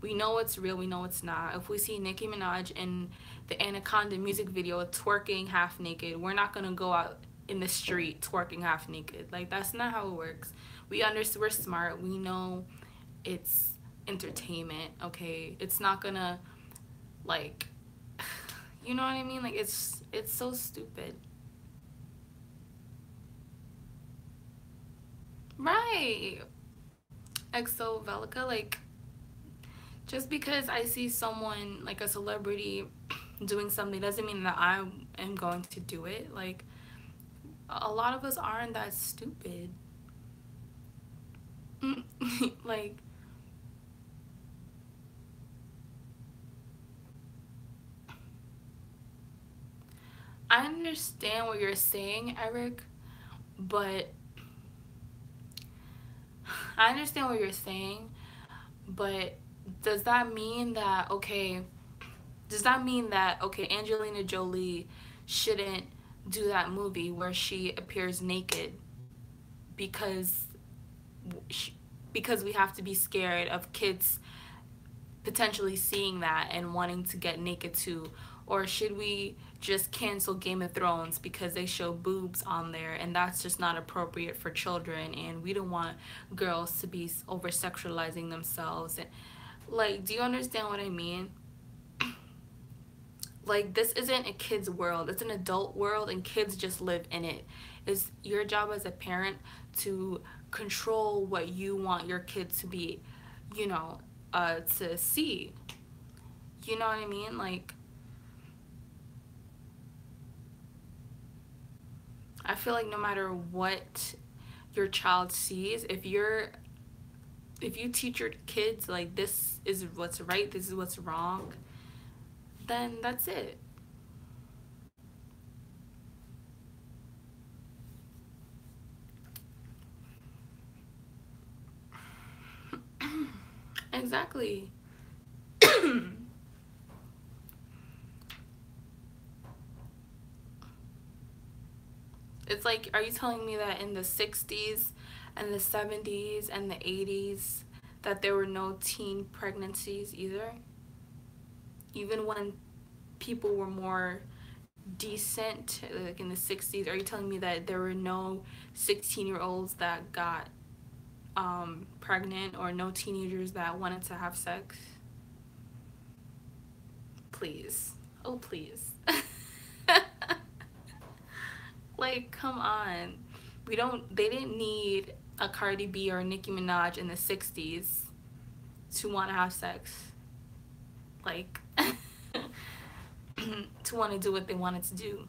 We know what's real, we know what's not. If we see Nicki Minaj in the Anaconda music video twerking half naked, we're not gonna go out in the street twerking half naked. Like, that's not how it works. We're smart. We know it's entertainment, okay? It's not gonna, like, you know what I mean? Like, it's so stupid. Right. Exo Velica, like, just because I see someone, like a celebrity, doing something doesn't mean that I am going to do it. Like, a lot of us aren't that stupid. Like, I understand what you're saying, Eric, but I understand what you're saying, but does that mean that, okay, Angelina Jolie shouldn't do that movie where she appears naked because because we have to be scared of kids potentially seeing that and wanting to get naked too? Or should we just cancel Game of Thrones because they show boobs on there and that's just not appropriate for children, and we don't want girls to be over sexualizing themselves? And, like, do you understand what I mean? Like, this isn't a kid's world, it's an adult world, and kids just live in it. It's your job as a parent to control what you want your kids to be, you know to see. You know what I mean? Like, I feel like no matter what your child sees, if you teach your kids, like, this is what's right, this is what's wrong, then that's it. Exactly. It's like, are you telling me that in the 60s and the 70s and the 80s that there were no teen pregnancies either? Even when people were more decent, like in the 60s, are you telling me that there were no 16-year-olds that got pregnant, or no teenagers that wanted to have sex? Please. Oh, please. Like, come on. They didn't need a Cardi B or a Nicki Minaj in the 60s to want to have sex. Like, to want to do what they wanted to do.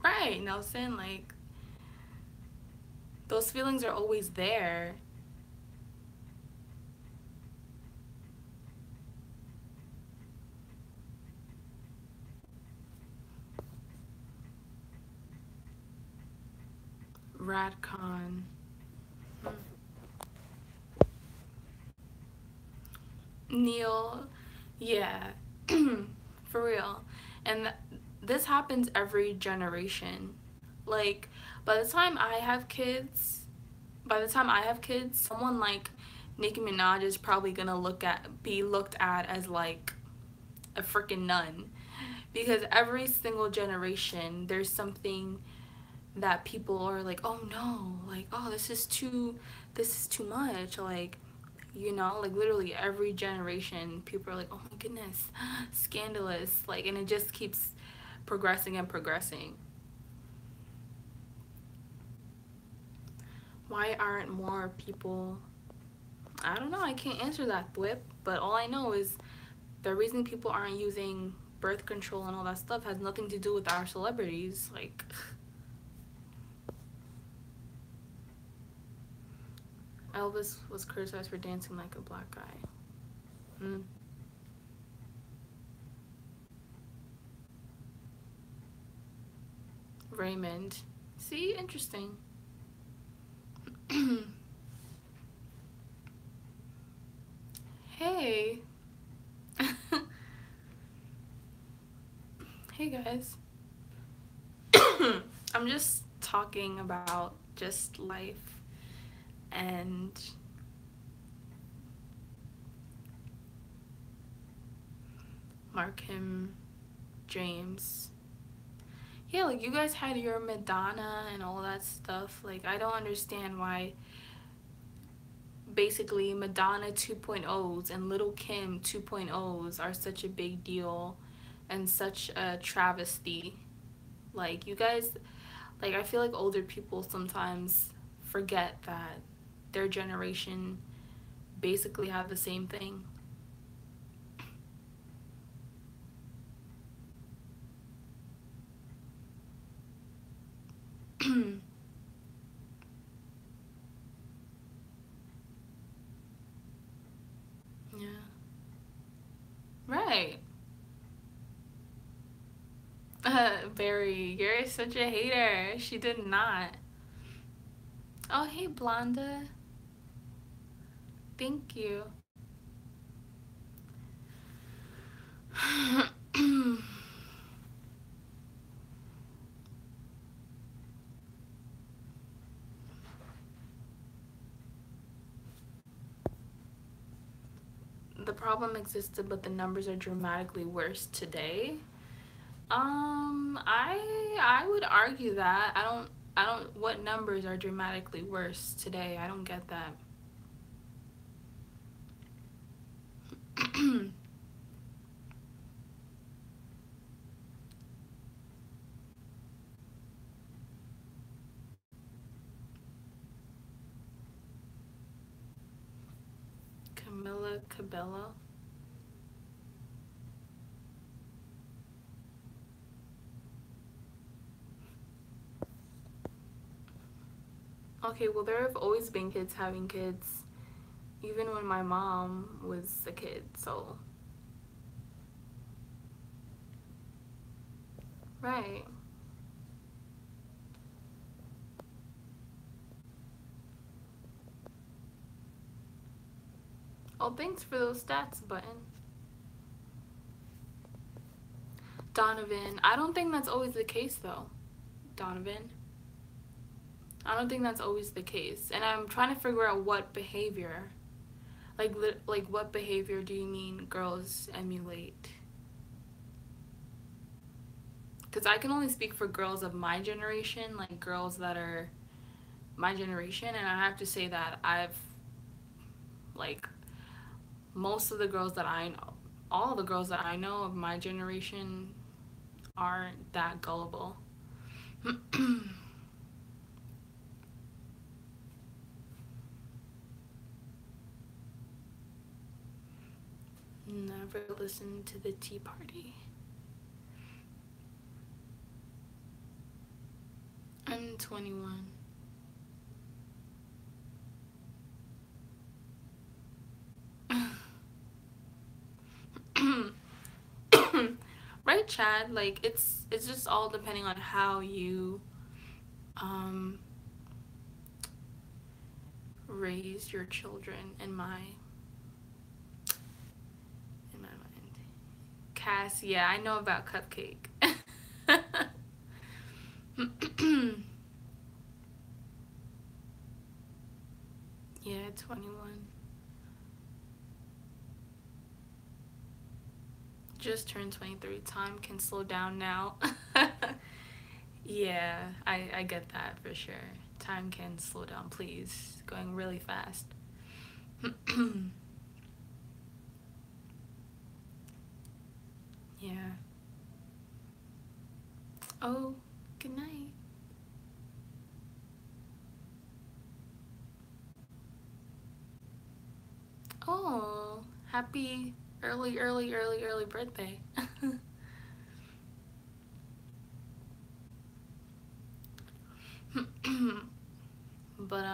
Right, Nelson, like, those feelings are always there. Radcon. Neil, yeah, for real. And this happens every generation. Like, by the time I have kids, someone like Nicki Minaj is probably gonna be looked at as like a freaking nun, because every single generation there's something that people are like, oh no, like, oh, this is too much, like, you know, like literally every generation people are like, oh my goodness, scandalous, like, and it just keeps progressing and progressing. Why aren't more people, I don't know, I can't answer that, Whip, but all I know is the reason people aren't using birth control and all that stuff has nothing to do with our celebrities. Like, Elvis was criticized for dancing like a black guy. Raymond. See, interesting. Hey. Hey guys. I'm just talking about just life and Markham, James. Yeah, like you guys had your Madonna and all that stuff. Like, I don't understand why basically Madonna 2.0s and Little Kim 2.0s are such a big deal and such a travesty. Like, you guys, like, I feel like older people sometimes forget that their generation basically have the same thing. Yeah. Right. Barry, you're such a hater. She did not. Oh, hey, Blonda. Thank you. The problem existed, but the numbers are dramatically worse today. I would argue that. I don't what numbers are dramatically worse today? I don't get that. Camilla Cabello. Okay, well, there have always been kids having kids, even when my mom was a kid, so. Right. Oh, thanks for those stats, Button. Donovan. I don't think that's always the case, though. Donovan. I don't think that's always the case. And I'm trying to figure out what behavior. Like what behavior do you mean girls emulate? Because I can only speak for girls of my generation, like girls that are my generation, and I have to say that Like, most of the girls that I know, all the girls that I know of my generation aren't that gullible. Never listened to the Tea Party. I'm 21. Right, Chad? Like, it's just all depending on how you um raise your children in my mind. Cass, yeah, I know about Cupcake. Yeah, 21. Just turned 23. Time can slow down now. Yeah, I get that for sure. Time can slow down, please. Going really fast. Yeah. Oh, good night. Oh, happy early birthday. But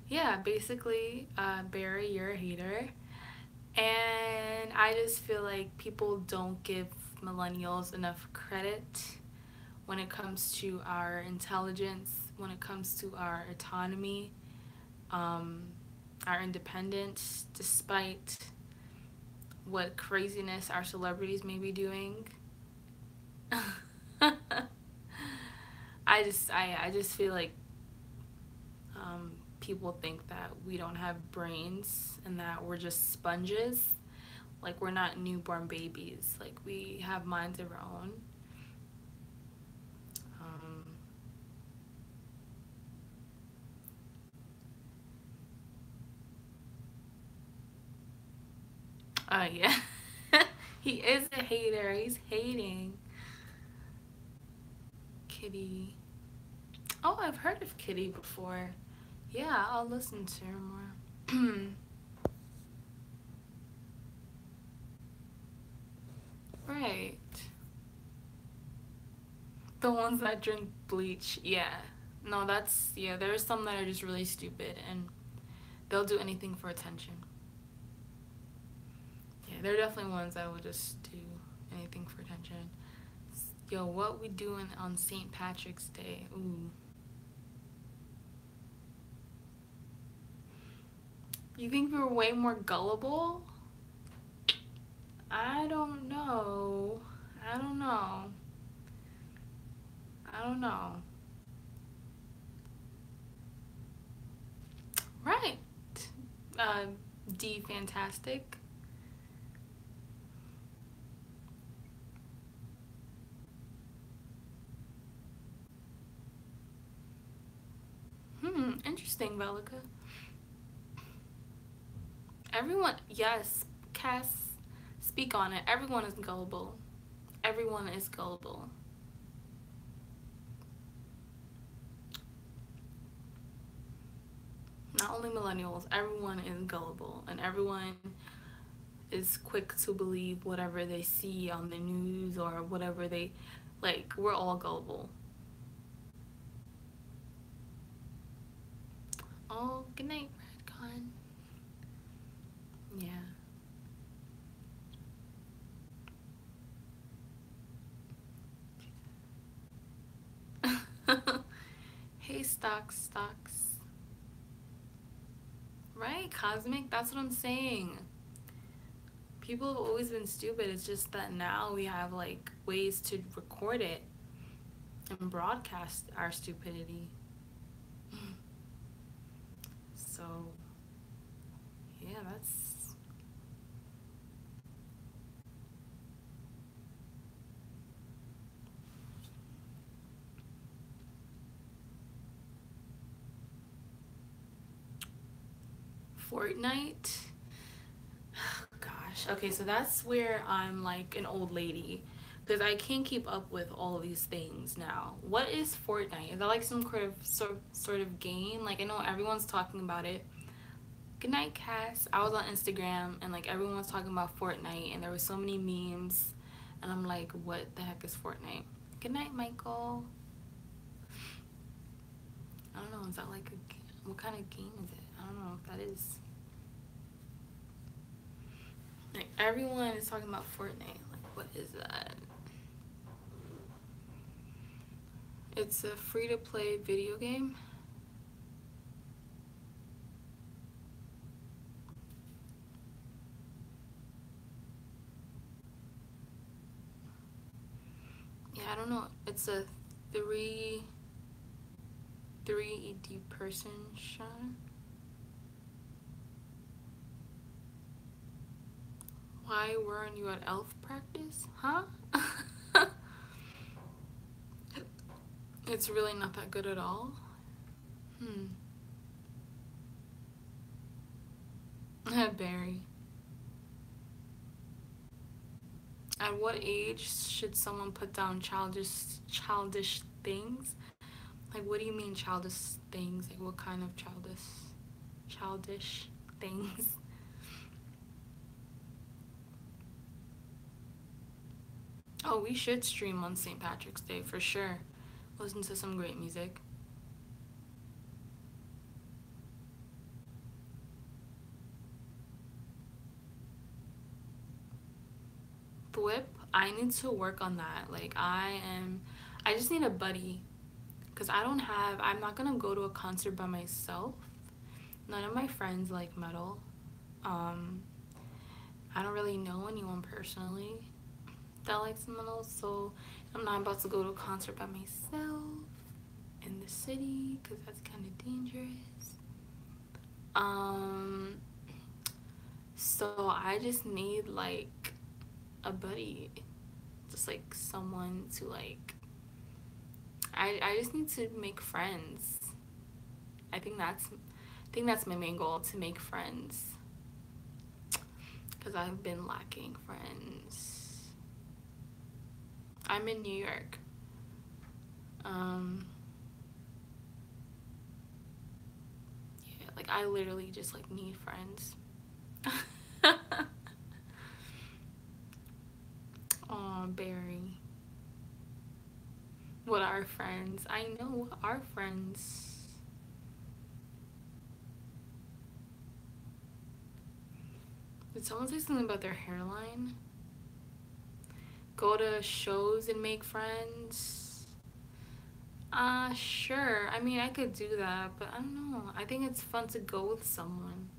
yeah, basically, Barry, you're a hater. And I just feel like people don't give millennials enough credit when it comes to our intelligence, when it comes to our autonomy, um, our independence, despite what craziness our celebrities may be doing. I just feel like people think that we don't have brains and that we're just sponges. Like, we're not newborn babies. Like, we have minds of our own. Um, yeah. He is a hater. He's hating. Kitty. Oh, I've heard of Kitty before. Yeah, I'll listen to her more. Right. The ones that drink bleach. Yeah. No, that's, yeah, there's some that are just really stupid and they'll do anything for attention. Yeah, there are definitely ones that will just do anything for attention. Yo, what we doing on St. Patrick's Day? Ooh. You think we were way more gullible? I don't know. I don't know. I don't know. Right. Uh, D Fantastic. Interesting, Velica. Everyone, yes, Cass, speak on it. Everyone is gullible. Everyone is gullible. Not only millennials, everyone is gullible, and everyone is quick to believe whatever they see on the news or whatever they like. We're all gullible. Oh, good night, Redcon. Yeah. Hey, stocks. Right, Cosmic? That's what I'm saying. People have always been stupid. It's just that now we have like ways to record it and broadcast our stupidity. So, yeah, that's Fortnite. Gosh. Okay, so that's where I'm like an old lady because I can't keep up with all these things now. What is Fortnite? Is that like some sort of game? Like I know everyone's talking about it. Good night, Cass. I was on Instagram and like everyone was talking about Fortnite and there were so many memes and I'm like, what the heck is Fortnite? Good night, Michael. I don't know. Is that like what kind of game is it? I don't know if that is. Like everyone is talking about Fortnite. Like what is that? It's a free-to-play video game. Yeah, I don't know. It's a 3D person shot. Why weren't you at elf practice? Huh? It's really not that good at all. Barry. At what age should someone put down childish things? Like what do you mean childish things? Like what kind of childish things? Oh, we should stream on St. Patrick's Day for sure. Listen to some great music. Whip, I need to work on that. Like I just need a buddy because I'm not gonna go to a concert by myself. None of my friends like metal. I don't really know anyone personally that likes metal, so I'm not about to go to a concert by myself in the city because that's kind of dangerous. So I just need like a buddy, just like someone to like. I just need to make friends. I think that's my main goal, to make friends, because I've been lacking friends. I'm in New York. Yeah, like I literally just like need friends. Oh, Barry. What are friends? I know, what are friends? Did someone say something about their hairline? Go to shows and make friends? Sure. I mean, I could do that, but I don't know. I think it's fun to go with someone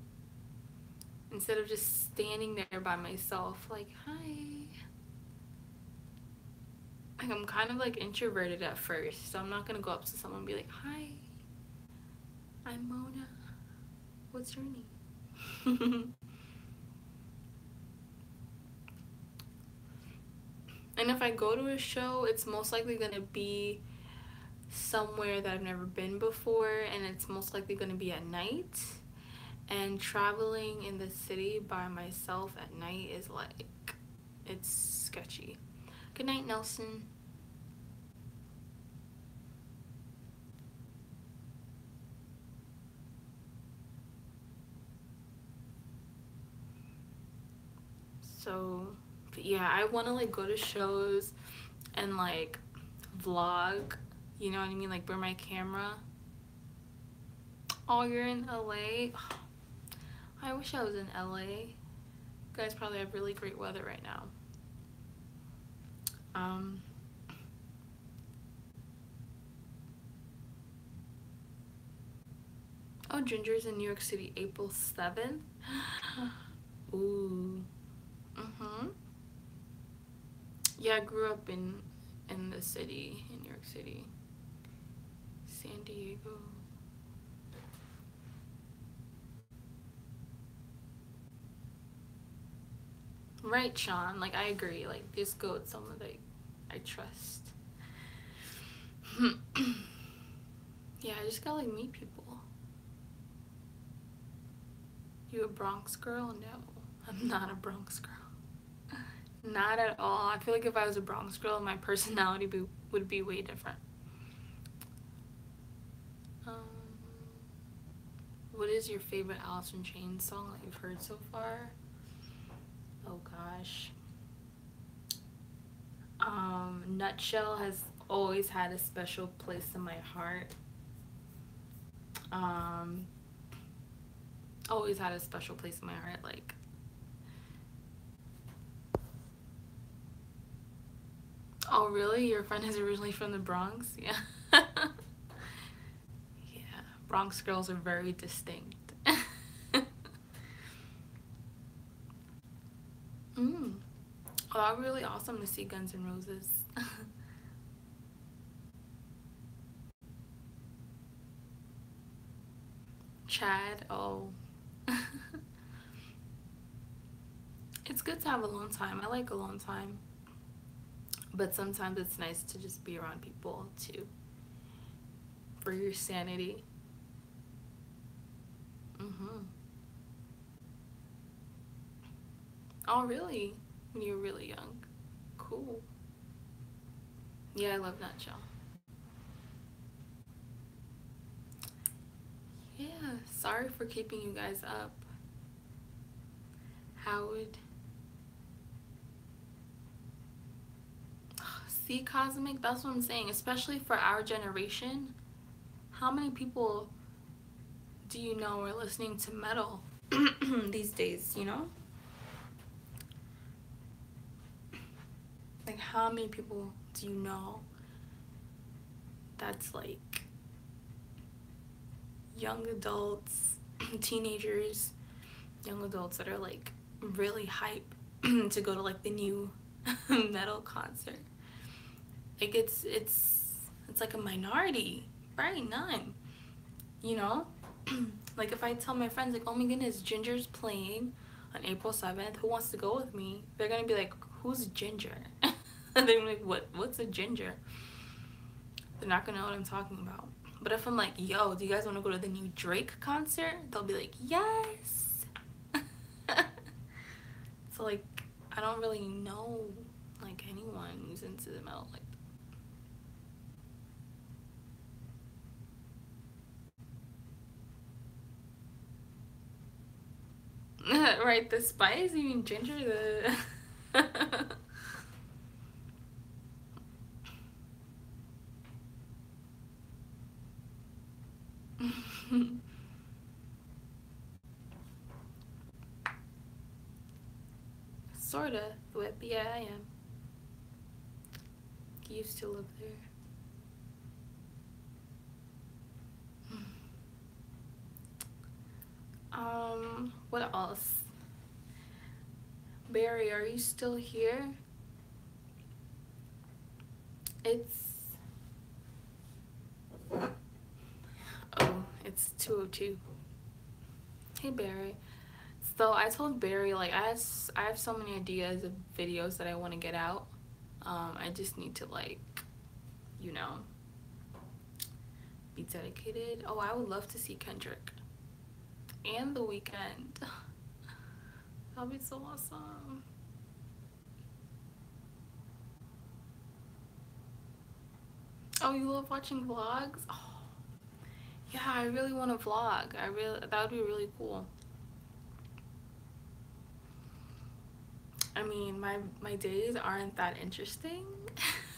instead of just standing there by myself like, hi. Like I'm kind of like introverted at first, so I'm not gonna go up to someone and be like, hi, I'm Mona. What's your name? And if I go to a show, it's most likely gonna be somewhere that I've never been before, and it's most likely gonna be at night. And traveling in the city by myself at night is like, it's sketchy. Good night, Nelson. So, but yeah, I want to like go to shows and like vlog, you know what I mean? Like bring my camera. Oh, you're in LA? I wish I was in LA. You guys probably have really great weather right now. Oh, Ginger's in New York City, April 7th. Ooh. Yeah, I grew up in the city, in New York City. San Diego. Right, Sean. Like, I agree. Like, just go with someone that I trust. Yeah, I just gotta, like, meet people. You a Bronx girl? No, I'm not a Bronx girl. Not at all. I feel like if I was a Bronx girl, my personality would be way different. Um, what is your favorite Alice in Chains song that you've heard so far? Oh gosh. Nutshell has always had a special place in my heart. Always had a special place in my heart. Like, oh really? Your friend is originally from the Bronx? Yeah. Yeah. Bronx girls are very distinct. Mm. Oh, that would be really awesome to see Guns N' Roses. Chad, oh. It's good to have alone time. I like alone time. But sometimes it's nice to just be around people too. For your sanity. Mm-hmm. Oh, really? When you were really young? Cool. Yeah, I love Nutshell. Yeah, sorry for keeping you guys up. How would... See, Cosmic? That's what I'm saying. Especially for our generation. How many people do you know are listening to metal these days, you know? Like, how many people do you know that's like young adults, teenagers, young adults that are like really hype to go to like the new metal concert? Like, it's like a minority, right? None, you know? Like, if I tell my friends like, oh my goodness, Ginger's playing on April 7th, who wants to go with me? They're gonna be like, who's Ginger? And they're like, what's a ginger? They're not gonna know what I'm talking about. But if I'm like, yo, do you guys want to go to the new Drake concert? They'll be like, yes. So like, I don't really know like anyone who's into the metal like that. Right, the spice, you mean ginger, the sorta whip. Yeah, I am. Used to live there. What else? Barry, are you still here? It's it's 2:02. Hey Barry. So I told Barry like I have so many ideas of videos that I want to get out. I just need to like, you know, be dedicated. Oh, I would love to see Kendrick and The Weeknd. That'll be so awesome. Oh, you love watching vlogs? Oh, yeah, I really want to vlog. That would be really cool. I mean, my days aren't that interesting,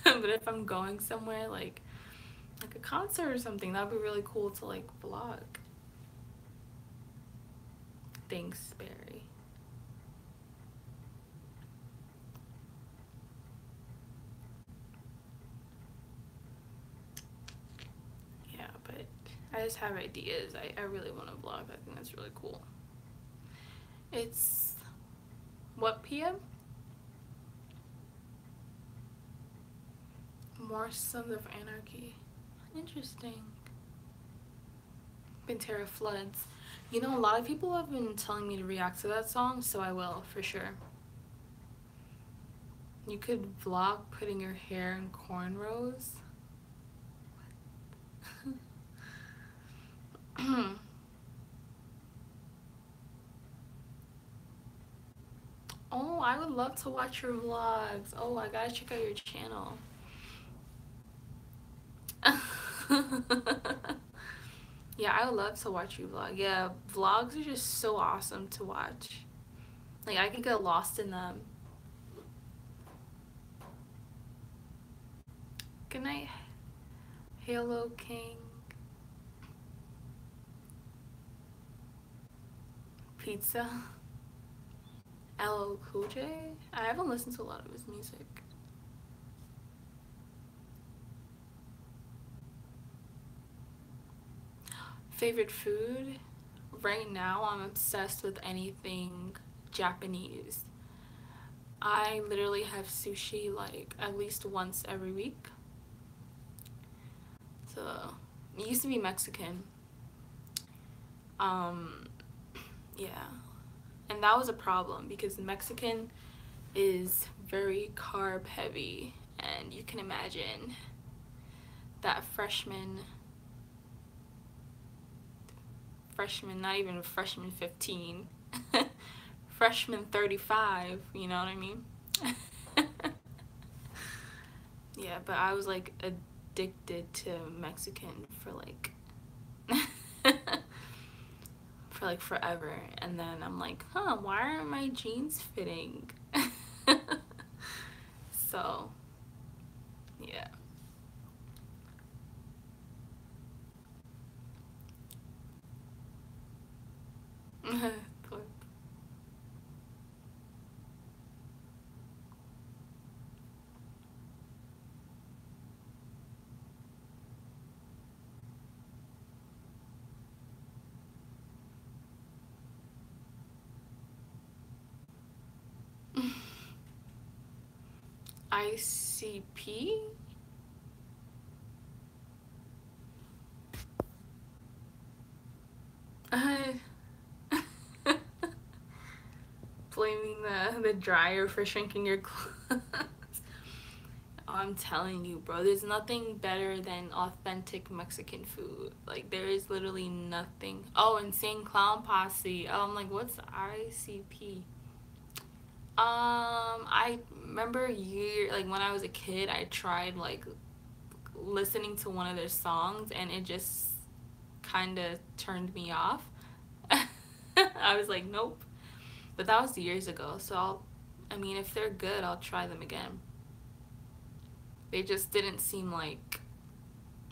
but if I'm going somewhere like a concert or something, that'd be really cool to like vlog. Thanks, Barry. Yeah, but I just have ideas. I really want to vlog. I think that's really cool. It's what PM? More Sons of Anarchy. Interesting. Pantera Floods. You know, a lot of people have been telling me to react to that song, so I will, for sure. You could vlog putting your hair in cornrows. Oh, I would love to watch your vlogs. Oh, I gotta check out your channel. Yeah, I would love to watch you vlog. Yeah, vlogs are just so awesome to watch. Like, I could get lost in them. Good night, Halo King. Pizza. LL Cool J? I haven't listened to a lot of his music. Favorite food? Right now, I'm obsessed with anything Japanese. I literally have sushi like at least once every week. So, it used to be Mexican. Um, yeah. And that was a problem because Mexican is very carb heavy, and you can imagine that freshman, not even freshman 15, freshman 35, you know what I mean? Yeah, but I was like addicted to Mexican for like for like forever, and then I'm like, huh, why aren't my jeans fitting? So yeah. ICP. uh, Blaming the dryer for shrinking your clothes. I'm telling you, bro, there's nothing better than authentic Mexican food. Like, there is literally nothing. Oh, Insane Clown Posse. I'm like, what's ICP? I remember like when I was a kid, I tried like listening to one of their songs, and it just kind of turned me off. I was like, nope. But that was years ago, so I mean, if they're good, I'll try them again. They just didn't seem like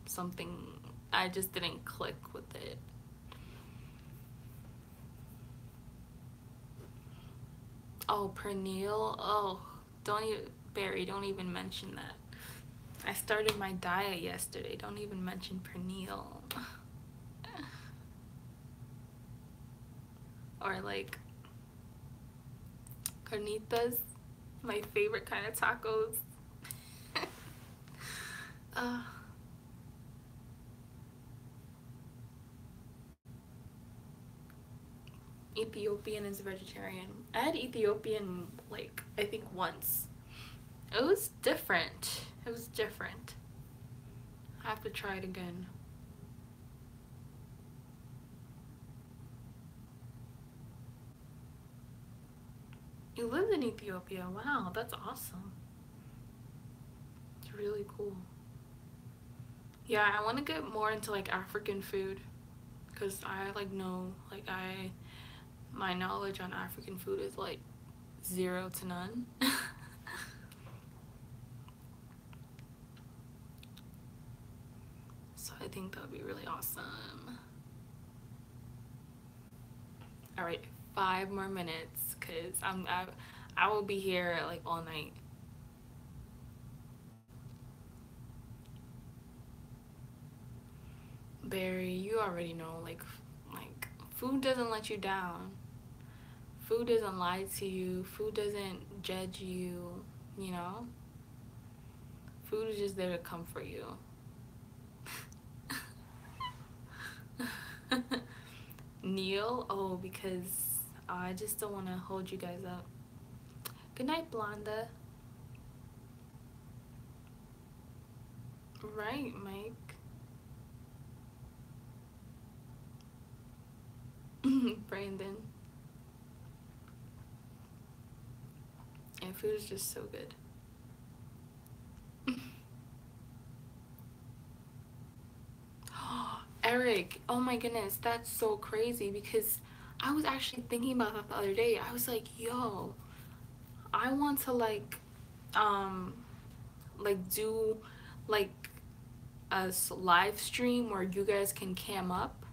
something, I just didn't click with it. Oh, Pernil. Oh, don't even, Barry, don't even mention that. I started my diet yesterday. Don't even mention Pernil. Or like carnitas, my favorite kind of tacos. uh, Ethiopian is vegetarian. I had Ethiopian like I think once. It was different. It was different. I have to try it again. You lived in Ethiopia. Wow, that's awesome. It's really cool. Yeah, I want to get more into like African food, because I like know like my knowledge on African food is like 0 to none. So I think that would be really awesome. All right, 5 more minutes, because I will be here like all night. Barry, you already know, like food doesn't let you down. Food doesn't lie to you. Food doesn't judge you, you know? Food is just there to comfort you. Neil? Oh, because I just don't want to hold you guys up. Good night, Blonda. Right, Mike. Brandon. food is just so good. Eric, oh my goodness, that's so crazy because I was actually thinking about that the other day. I was like, yo, I want to um do like a live stream where you guys can cam up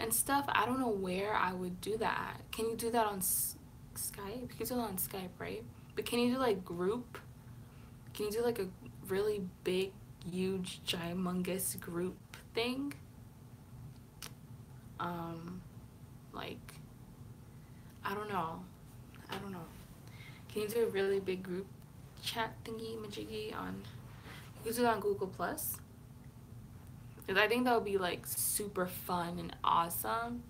and stuff. I don't know where I would do that. Can you do that on Skype? You can do it on Skype, right? But can you do like group? Can you do like a really big, huge, gymongous group thing? Like, I don't know. I don't know. Can you do a really big group chat thingy majiggy on? You can do it on Google Plus. Because I think that would be like super fun and awesome.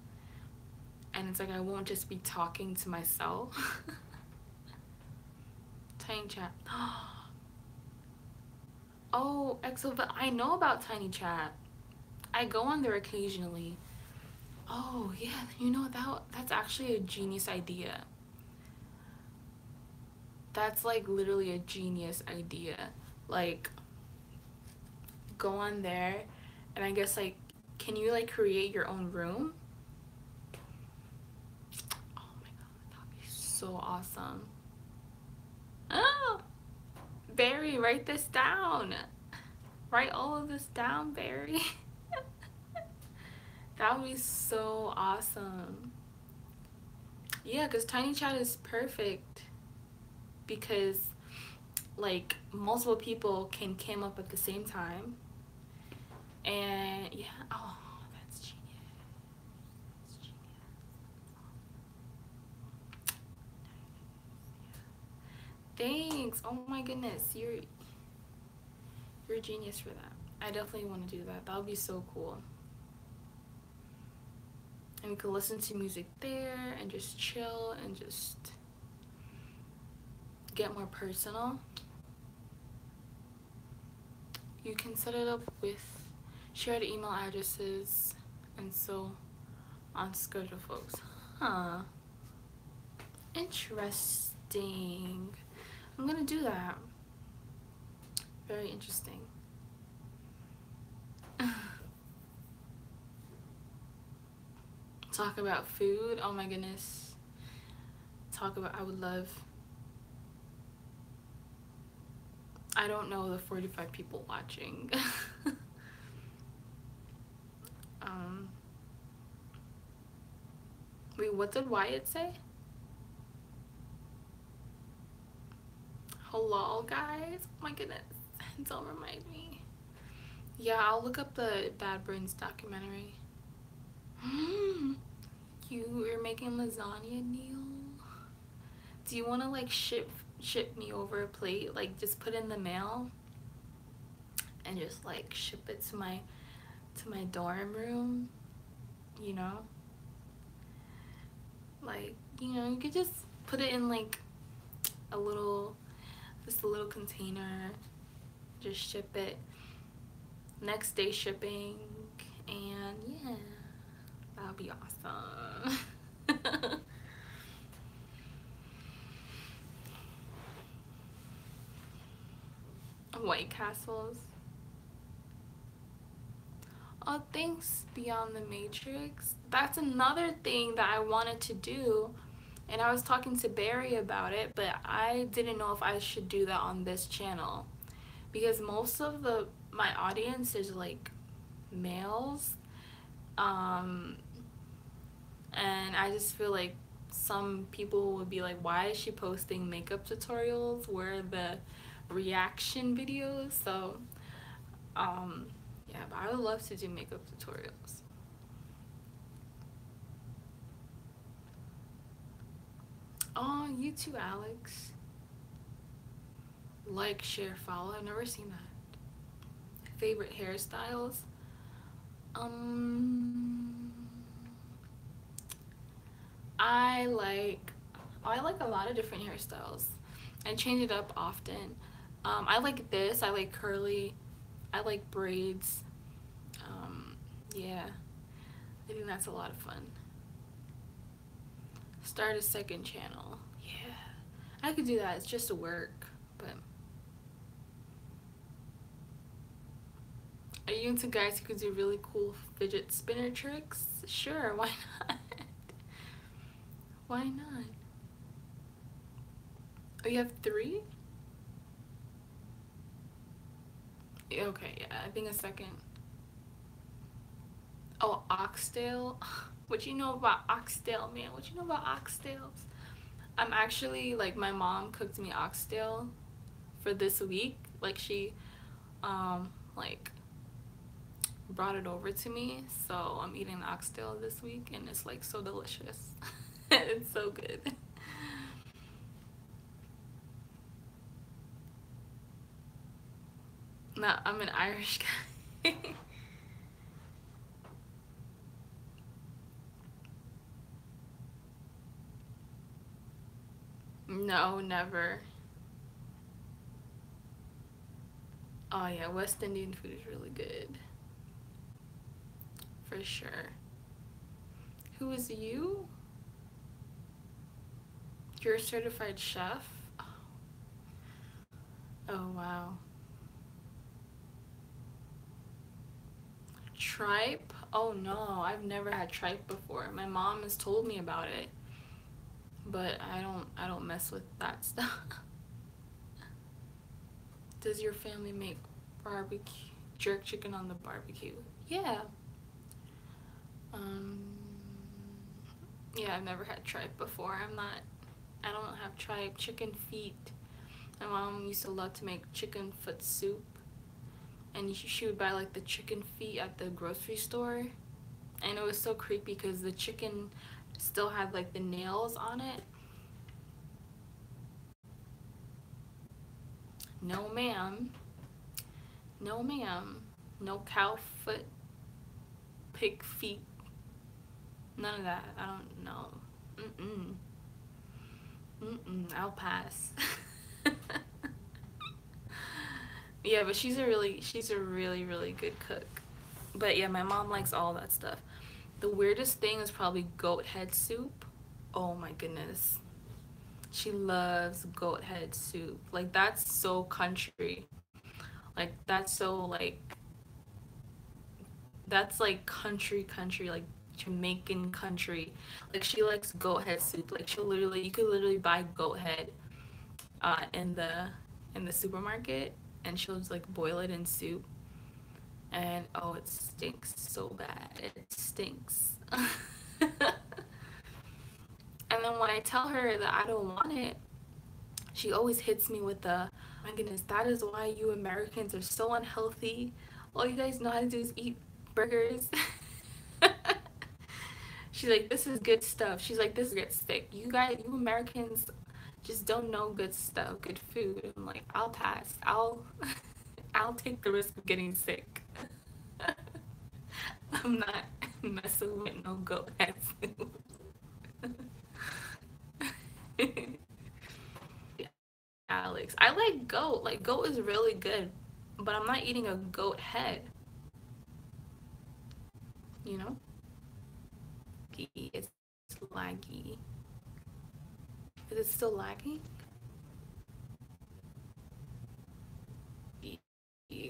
And it's like I won't just be talking to myself. Tiny Chat. Oh, EXO, but I know about Tiny Chat. I go on there occasionally. Oh yeah, you know that's actually a genius idea. That's like literally a genius idea. Like, go on there, and I guess like, can you like create your own room? Oh my god, that'd be so awesome. Oh, Barry, write this down. Write all of this down, Barry. That would be so awesome. Yeah, because Tiny Chat is perfect because like multiple people can cam up at the same time. And yeah, oh, that's genius. That's genius. Thanks. Oh my goodness, you're a genius for that. I definitely want to do that. That would be so cool. And we could listen to music there and just chill and just get more personal. You can set it up with shared email addresses and so on schedule, folks. Huh. Interesting. I'm gonna do that. Very interesting. Talk about food. Oh my goodness. I would love. I don't know the 45 people watching. Wait, what did Wyatt say? Hello, guys. Oh my goodness. Don't remind me. Yeah, I'll look up the Bad Brains documentary. You're making lasagna, Neil? Do you want to like ship me over a plate? Like just put in the mail and just like ship it to my dorm room, you know? Like, you know, you could just put it in like a little container, just ship it, next day shipping, and yeah, that would be awesome. White Castles. Oh, thanks, Beyond the Matrix. That's another thing that I wanted to do, and I was talking to Barry about it, but I didn't know if I should do that on this channel because most of my audience is like males, and I just feel like some people would be like, why is she posting makeup tutorials? Where are the reaction videos? So yeah, but I would love to do makeup tutorials. Oh, you too, Alex. Like, share, follow. I've never seen that. Favorite hairstyles? I like a lot of different hairstyles. I change it up often. I like this. I like curly. I like braids. Yeah, I think that's a lot of fun. Start a second channel. Yeah, I could do that. It's just work. But are you into guys who could do really cool fidget spinner tricks? Sure, why not? Why not? Oh, you have three? Okay, yeah, I think a second. Oh, oxtail? What you know about oxtail, man? What you know about oxtails? I'm actually, like, my mom cooked me oxtail for this week. Like, she, like, brought it over to me. So I'm eating oxtail this week, and it's, like, so delicious. It's so good. No, I'm an Irish guy. No, never. Oh yeah, West Indian food is really good. For sure. Who is you? You're a certified chef? Oh wow. Tripe? Oh no, I've never had tripe before. My mom has told me about it, but I don't mess with that stuff. Does your family make barbecue jerk chicken on the barbecue? Yeah. Um yeah, I've never had tripe before. I don't have tripe. Chicken feet. My mom used to love to make chicken foot soup, and she would buy like the chicken feet at the grocery store, and it was so creepy because the chicken still had like the nails on it. No ma'am. No ma'am. No cow foot, pig feet, none of that. I don't know. Mm-mm. Mm-mm. I'll pass. Yeah, but she's a really, really good cook. But yeah, my mom likes all that stuff. The weirdest thing is probably goat head soup. Oh my goodness. She loves goat head soup. Like, that's so country. Like, that's like country, like Jamaican country. Like, she likes goat head soup. Like, you could literally buy goat head in the supermarket, and she'll just like boil it in soup, and oh, it stinks so bad. It stinks. And then when I tell her that I don't want it, she always hits me with the, my goodness, that is why you Americans are so unhealthy. All you guys know how to do is eat burgers. She's like, this is good stuff. She's like, this gets sick. You Americans just don't know good stuff, good food. I'm like, I'll pass. I'll take the risk of getting sick. I'm not messing with no goat head soup. Alex, I like goat. Like, goat is really good, but I'm not eating a goat head. You know, it's laggy. Is it still lagging?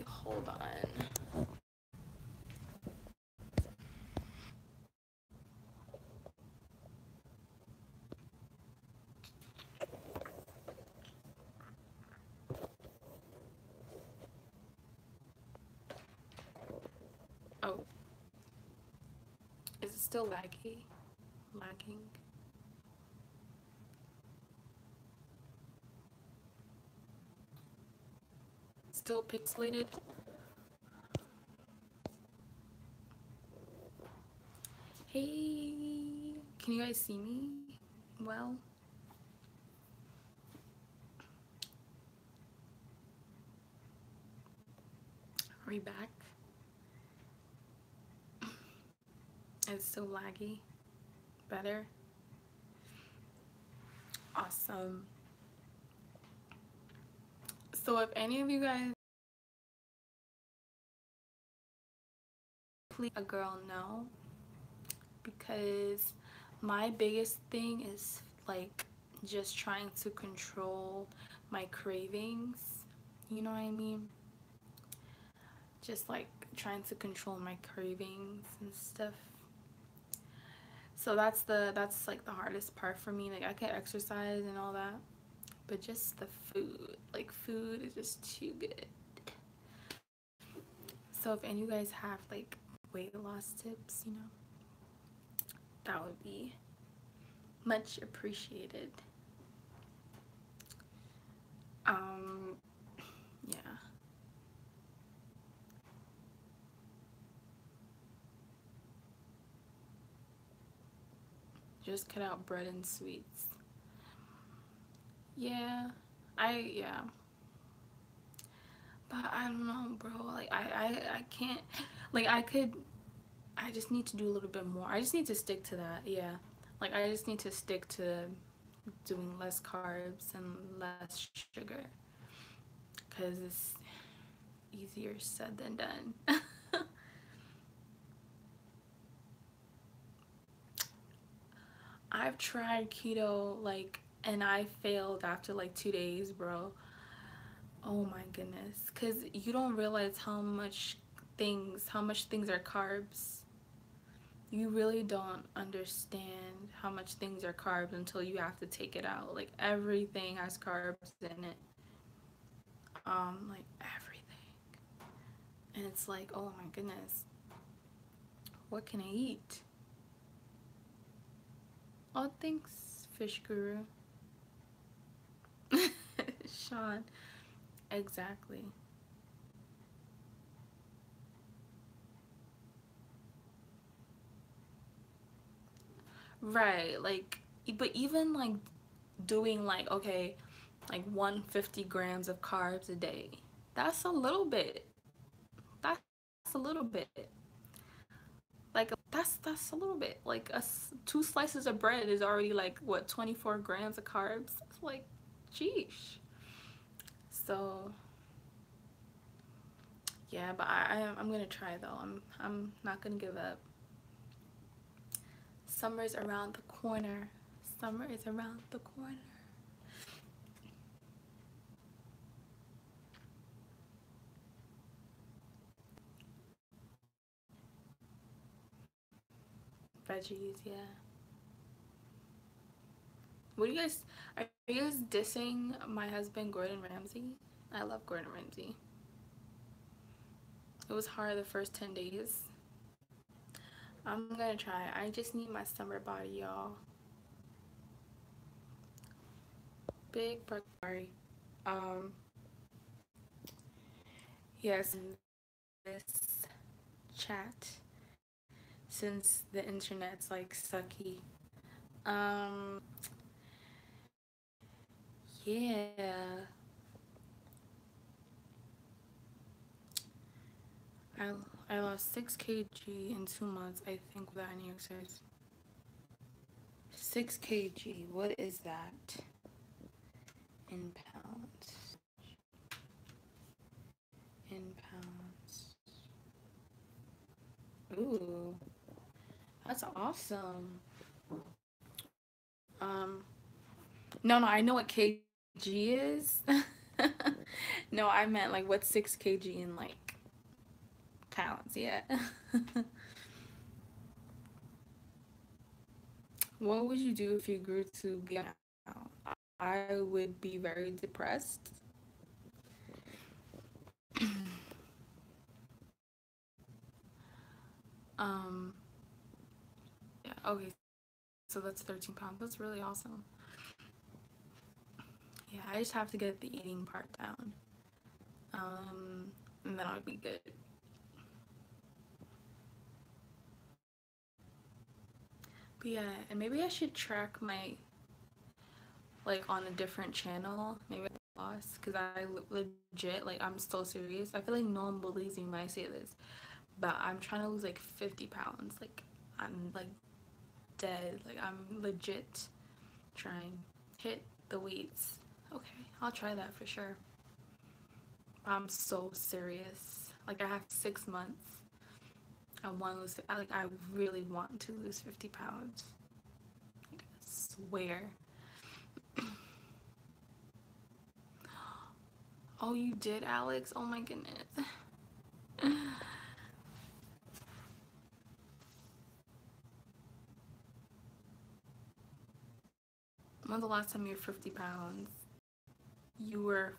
Hold on. Oh, is it still laggy? Lagging? Still pixelated? Hey, can you guys see me? Well, are we back? It's still laggy. Better? Awesome. So if any of you guys, please let a girl know, because my biggest thing is like just trying to control my cravings. You know what I mean? Just like trying to control my cravings and stuff. So that's like the hardest part for me. Like I can exercise and all that, but just the food. Like food is just too good. So if any of you guys have like weight loss tips, you know, that would be much appreciated. Um, yeah. Just cut out bread and sweets. Yeah. Yeah. But I don't know, bro. Like I can't like I just need to do a little bit more. I just need to stick to that. Yeah. Like I just need to stick to doing less carbs and less sugar cuz it's easier said than done. I've tried keto like and I failed after like 2 days, bro. Oh my goodness. Cuz you don't realize how much things are carbs. You really don't understand how much things are carbs until you have to take it out. Like everything has carbs in it. Like everything. And it's like, oh my goodness. What can I eat? Oh, thanks, Fish Guru. Sean. Exactly. Right. Like, but even like doing like, okay, like 150 grams of carbs a day. That's a little bit. That's a little bit. Like that's a little bit. Like two slices of bread is already like what 24 grams of carbs. It's like, sheesh. So yeah, but I'm gonna try though. I'm not gonna give up. Summer's around the corner. Summer is around the corner. Veggies, yeah. What do you guys are you guys dissing my husband Gordon Ramsay? I love Gordon Ramsay. It was hard the first 10 days. I'm gonna try. I just need my summer body, y'all. Big sorry. Um, yes, in this chat since the internet's like sucky. Um, yeah. I I lost 6 kg in 2 months, I think, without any exercise. 6 kg. What is that in pounds? In pounds. Ooh, that's awesome. Um, no, I know what kg is. No, I meant like what's 6 kg in like pounds. Yeah. What would you do if you grew to be an now? I would be very depressed. Um, yeah, okay, so that's 13 pounds. That's really awesome. Yeah, I just have to get the eating part down. And then I'll be good. But yeah, and maybe I should track my, like, on a different channel. Maybe I lost, because I legit, like, I'm so serious. I feel like no one believes me when I say this, but I'm trying to lose, like, 50 pounds. Like, I'm, like, dead. Like, I'm legit trying. Hit the weights. Okay, I'll try that for sure. I'm so serious. Like, I have 6 months. I want to lose, like, I really want to lose 50 pounds. Like, I swear. Oh, you did, Alex? Oh my goodness. When's the last time you were 50 pounds? You were.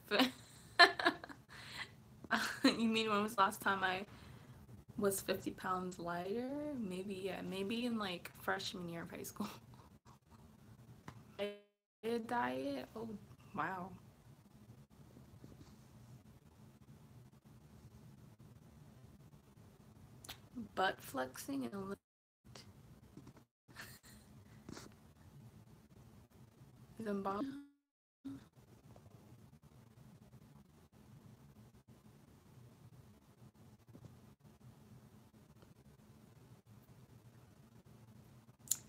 You mean when was the last time I was 50 pounds lighter? Maybe, yeah, maybe in like freshman year of high school. I did diet? Oh, wow. Butt flexing and Zimbabwe.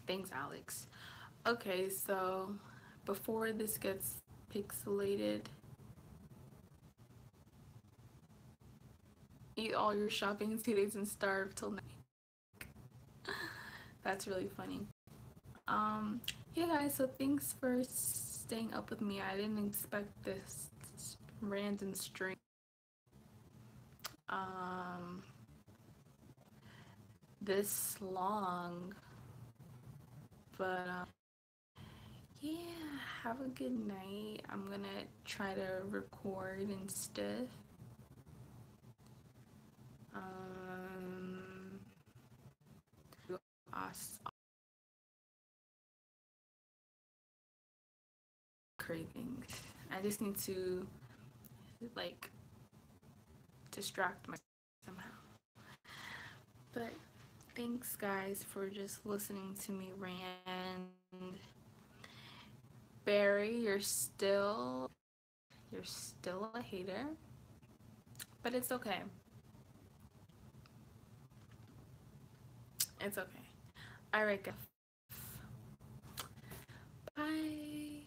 Thanks, Alex. Okay, so before this gets pixelated, eat all your shopping in 2 days and starve till night. That's really funny. Yeah, guys, so thanks for staying up with me. I didn't expect this random string. Um, this long, but yeah, have a good night. I'm gonna try to record and stuff. Um, us cravings. I just need to like distract myself somehow. But thanks, guys, for just listening to me rant. Barry, you're still a hater, but it's okay. It's okay. All right, guys. Bye.